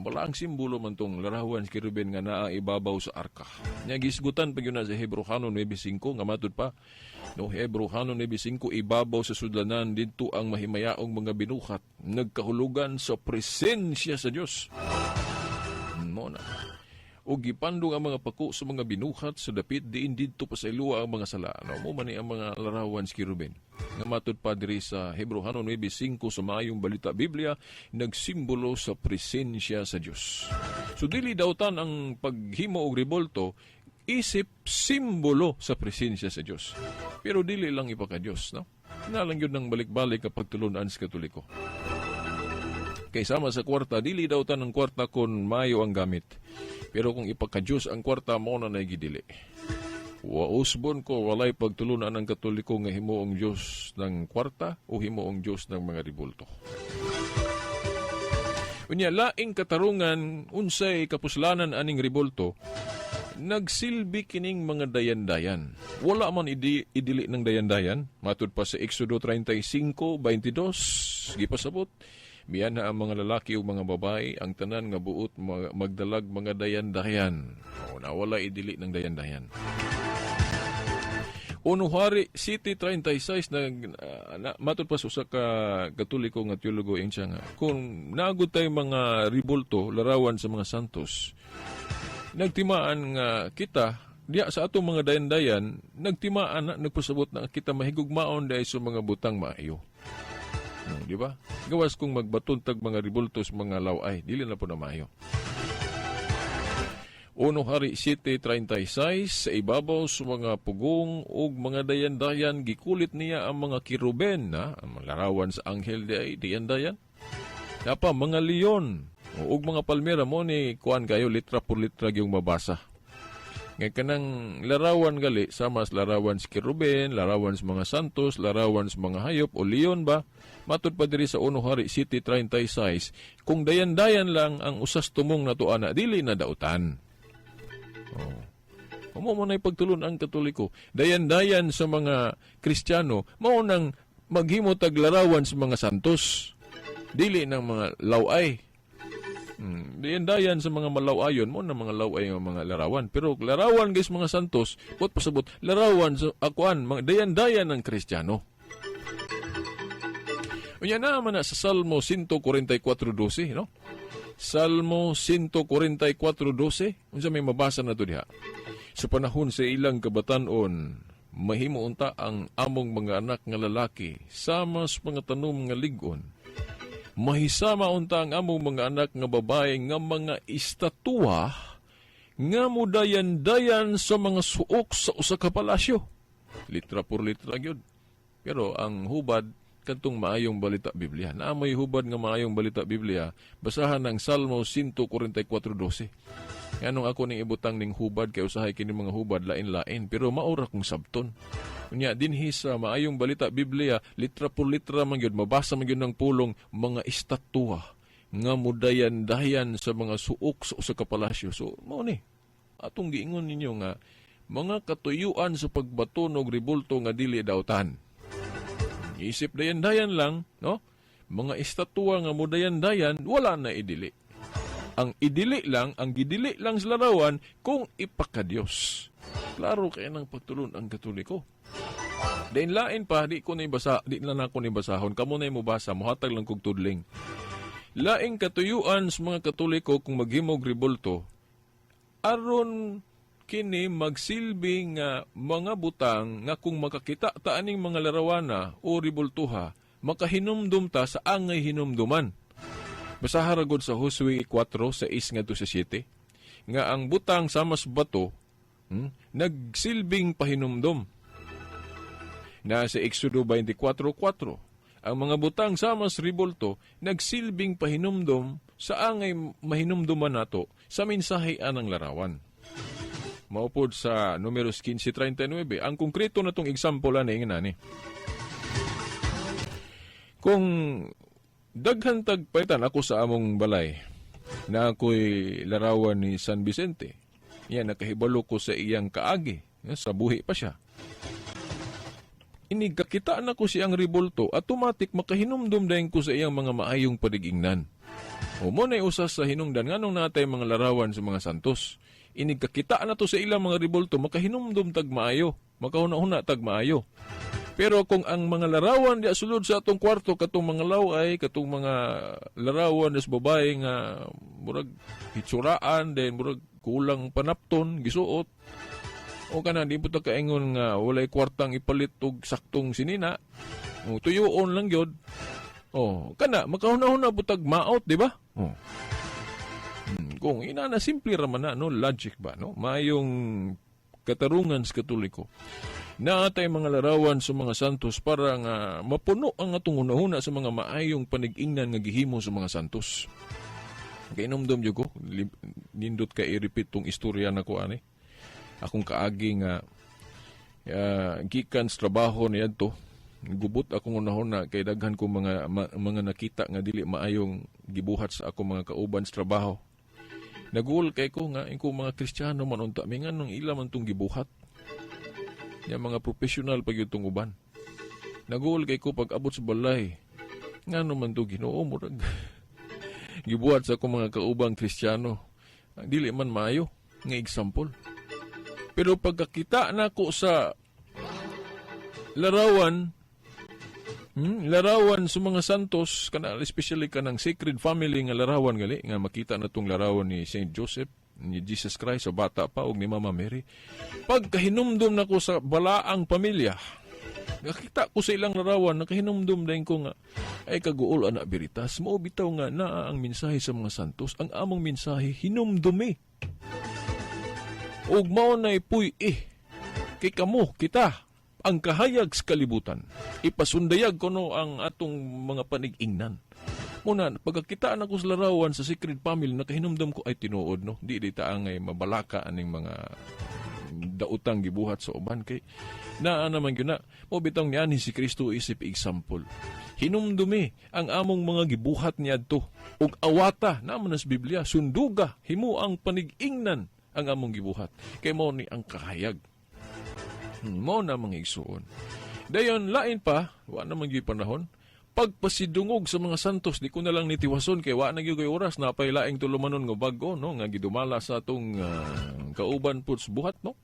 Balaang simbolo man tong larawan sa kiruben nga naa ibabaw sa arka. Nya gisgutan pag yun na sa Hebreo 9:5 nga matod pa. No, Hebreo 9:5 ibabaw sa sudlanan dito ang mahimayaong mga binuhat nagkahulugan sa presensya sa Dios. Mo na. O gipandong ang mga pako sa mga binuhat sa dapit diin didto pa sa iluwa ang mga sala. No, mo man ni ang mga larawan sa kiruben. Nga matod pa diri sa Hebreo 9:5 sa maayong balita Biblia nagsimbolo sa presensya sa Dios. So dili dawtan ang paghimo og rebolto isip simbolo sa presensya sa Dios. Pero dili lang ipaka-Dios, no? Nalang yun ng balik-balik kapag tulunan sa Katoliko. Kay sama sa kwarta, dili daw tan ang kwarta kon mayo ang gamit. Pero kung ipaka-Dios ang kwarta mo na nagidili. Wausbon ko walay pagtulunan ng Katoliko nga himuong Dios ng kwarta o himuong Dios ng mga ribulto. Unya laing katarungan unsay kapuslanan aning rebulto, nagsilbi kining mga dayan-dayan. Wala man idili ng dayan-dayan. Matud pa sa Exodo 35:22, gipasabot, miyan na ang mga lalaki o mga babae, ang tanan nga buot magdalag mga dayan-dayan. O, nawala idili ng dayan-dayan. Unuhari City 36 matud pa sa usa ka Katoliko nga teologo ing siya nga kung naagod tay mga ribulto larawan sa mga santos, nagtimaan nga kita diya sa atong mga dayan-dayan, nagtimaan na nagpasabot na kita mahigugmaon dahil sa mga butang maayo. Di ba? Gawas kung magbatuntag mga ribultos mga laway, dili na po na maayo. Unuhari City 36, sa ibabaw sa mga pugong o mga dayan-dayan, gikulit niya ang mga kiruben, ang larawan sa anghel di ay dayan-dayan. Napa, mga leon, o mga palmera mo ni kuan kayo, litra por litra yung mabasa. Ngay kanang larawan gali, sama sa larawan sa kiruben, larawan sa mga santos, larawan sa mga hayop, o leon ba? Matud pa diri sa Unuhari City 36, kung dayan-dayan lang ang usas tumong na tuana, dili na dautan. Mo na ipagtulon ang Katoliko. Dayan-dayan sa mga Kristiyano, mao nang maghimo tag larawan sa mga santos. Dili ng mga laway. Dayan-dayan sa mga malawayon, mo na mga laway ng mga larawan. Pero larawan guys mga santos, pot pasabot, larawan sa akuan, mga dayan-dayan ng Kristiyano. Unya naman na sa Salmo 144:12, no? Salmo 144:12, unsa may mabasa na to diha. Sa panahon sa ilang kabatanon, mahimo unta ang among mga anak nga lalaki sama sa mga tanom nga lig-on. Mahisama unta ang among mga anak nga babae nga mga istatwa nga mudayan-dayan sa mga suok sa usa ka palasyo. Litra por litra gyud. Pero ang hubad kadtong maayong balita Biblia. Naamoy hubad nga maayong balita Biblia, basahan ng Salmo 144:12. Anong ako ning ibutang ning hubad kay usahay kini mga hubad lain-lain, pero maura kong sabton. Unya dinhi sa maayong balita Biblia, litra por litra man gyud mabasa man gyud ng pulong mga estatwa nga mudayan-dayan sa mga suok sa usa ka palasyo. So mao ni atong giingon ninyo nga mga katuyuan sa pagbatunog ribulto nga dili dautan. Isip dayan-dayan lang, no? Mga estatwa nga mo dayan-dayan, wala na idili. Ang idili lang, ang gidili lang sa larawan kung ipakadiyos. Klaro kaya ng pagtulon ang Katoliko. Dahil lain pa, di na ako nibasahon. Kamo na mo basa, muhatag lang kog tudling. Laing katuyuan sa mga Katoliko kung maghimog ribulto, aron kini magsilbing mga butang nga kung makakita taaning mga larawana o ribultuha, makahinumdum ta sa angay hinumduman. Basaha ra gud sa Josue 4:6-7 nga ang butang sama sa bato nagsilbing pahinumdum. Na sa Exodo 24:4, ang mga butang sama sa ribulto nagsilbing pahinumdum sa angay mahinumduman nato sa mensahe anang larawan. Maupod sa Numeros 15:39. Ang konkreto na itong example na ingin nani. Kung daghan tagpaitan ako sa among balay na ako'y larawan ni San Vicente, yan, nakahibalo ko sa iyang kaagi, sa buhi pa siya. Inigakita na ko siyang ribulto, automatic makahinumdum dahin ko sa iyang mga maayong padigingnan. O mo na usas sa hinungdan, nganong natay mga larawan sa mga santos. Inigkakita na to sa ilang mga ribulto, makahinumdum tagmaayo, makahuna-huna tagmaayo. Pero kung ang mga larawan di sulod sa atong kwarto, katong mga laway, katong mga larawan sa babae nga murag hitsuraan, then murag kulang panapton, gisuot, o kana di po ta kaingon nga walay kwartang ipalit og saktong sinina, o tuyoon lang gyud. O kana makahuna-huna butag maot, di ba? O kung ina na simple raman na, no, logic ba, no? Mayong katarungan sa Katoliko. Naatay mga larawan sa mga santos para nga mapuno ang atong hunahuna sa mga maayong panig-ingnan nga gihimo sa mga santos. Kainomdom jud ko, nindot ka i-repeat tong istorya na ko ani. Akong kaagi nga gikan sa trabaho niadto, gubot akong unahon na kay daghan ko mga nakita nga dili maayong gibuhat sa ako mga kauban sa trabaho. Naguol kay ko nga ko mga Kristiyano man unta mi nganong ila man tong gibuhat. Ya mga professional pag itong uban. Naguol kay ko pag abot sa balay. Ngano man to Ginoo murag gibuhat sa ako mga kaubang Kristiyano. Dili man maayo nga example. Pero pagkakita na ko sa larawan sa mga santos, especially kanang sacred family nga larawan gali, nga makita na tong larawan ni Saint Joseph, ni Jesus Christ sa bata pa, o ni Mama Mary. Pagkahinumdum na ko sa balaang pamilya, nakita ko sa ilang larawan, nakahinumdum din ko nga, ay kaguol anak biritas, mao bitaw nga naa ang mensahe sa mga santos, ang among mensahe, hinumdumi. Og mao na ipuy kay kamo, kita, ang kahayag sa kalibutan. Ipasundayag ko no ang atong mga panig-ingnan. Muna, pagkakita na ko sa larawan sa secret family, nakahinumdum ko ay tinuod, no? Di taangay mabalaka aning mga dautang gibuhat sa uban kay naa naman yun na. O bitang niya ni si Kristo isip example. Hinumdumi ang among mga gibuhat niya to. Og awata naman sa Biblia, sunduga, himo ang panig-ingnan ang among gibuhat. Kay mo ni ang kahayag. Mo na mga igsuon. Dayon, lain pa, wa na mga panahon, pagpasidungog sa mga santos, di ko na lang nitiwason, kay wa na gyud oras, napay laing tulumanon nga bago, no? Nga gidumala sa atong kauban puts buhat, no?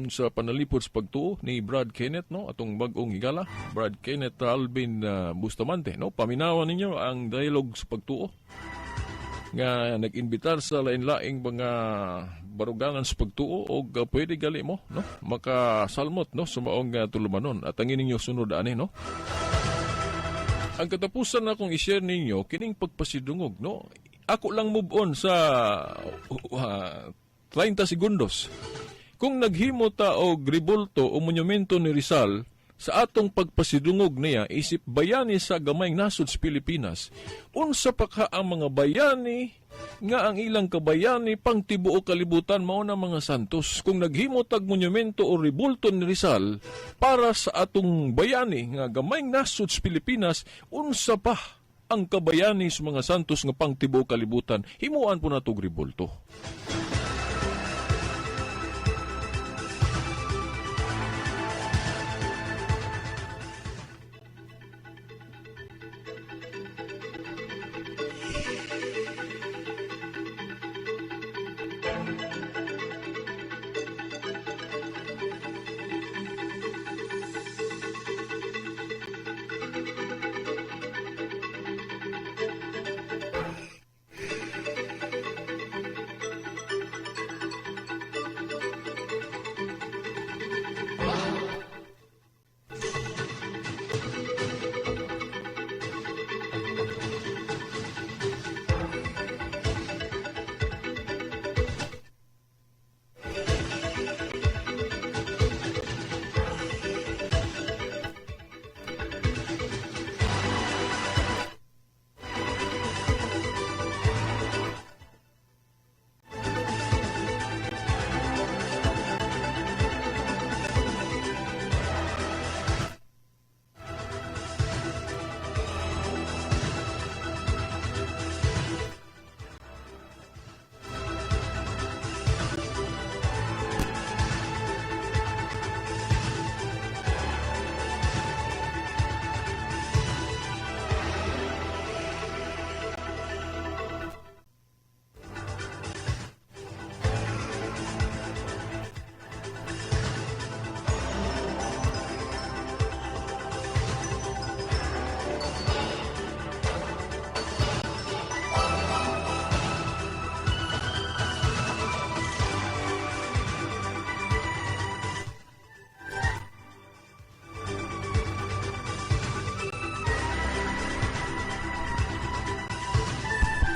Sa panalipod sa pagtuo ni Brad Kenneth, no? Atong bagong higala, Brad Kenneth Alvin Bustamante, no? Paminawan ninyo ang dialogue sa pagtuo nga nag-inbitar sa lain-laing mga barugangan sa pagtuo o pwede gali mo, no? Makasalmot, no? Sa maong tulumanon. At ang ininyo sunod ani, no? Ang katapusan na kong i-share ninyo, kining pagpasidungog, no? Ako lang move on sa 30 segundos. Kung naghimo ta og rebulto o monumento ni Rizal, sa atong pagpasidungog niya, isip bayani sa gamayng nasod sa Pilipinas, unsa pa ka ang mga bayani nga ang ilang kabayani pang tibuo kalibutan mao na mga santos. Kung naghimo tag monumento o rebulto ni Rizal para sa atong bayani nga gamayng nasod sa Pilipinas, unsa pa ang kabayani sa mga santos nga pang tibuo kalibutan, himuan po na tog rebulto.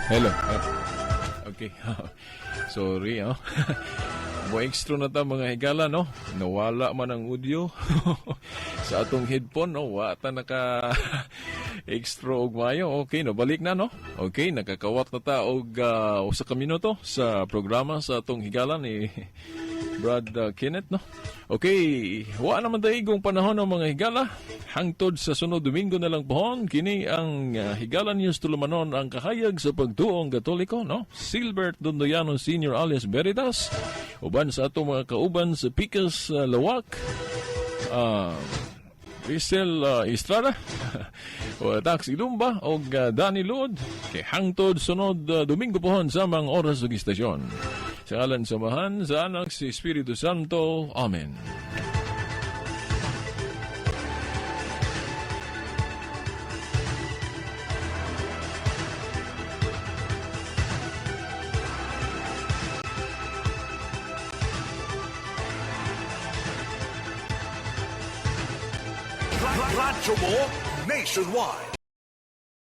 Hello. Okay. Sorry, oh. Mo extra na ta mga higala, no? Nawala man ang audio sa atong headphone, no? Wata naka extra og mayo. Okay, no? Balik na, no? Okay, nakakawat na ta og usa ka minuto sa programa sa atong higala ni Brad Kenneth, no? Okay, wa naman daigong panahon ng mga higala. Hangtod sa sunod Domingo na lang pohon, kini ang Higala News tulumanon ang kahayag sa pagtuong Katoliko, no? Silbert Dondoyano Sr. alias Veritas, uban sa ato mga kauban sa Picas, Lawak, Rizal Estrada, o Tax Ilumba, o Danny Lod, kay hangtod sunod Domingo pohon sa mga oras ng istasyon. Sa ngalan samahan sa anak si Espiritu Santo. Amen. Radyo mo nationwide.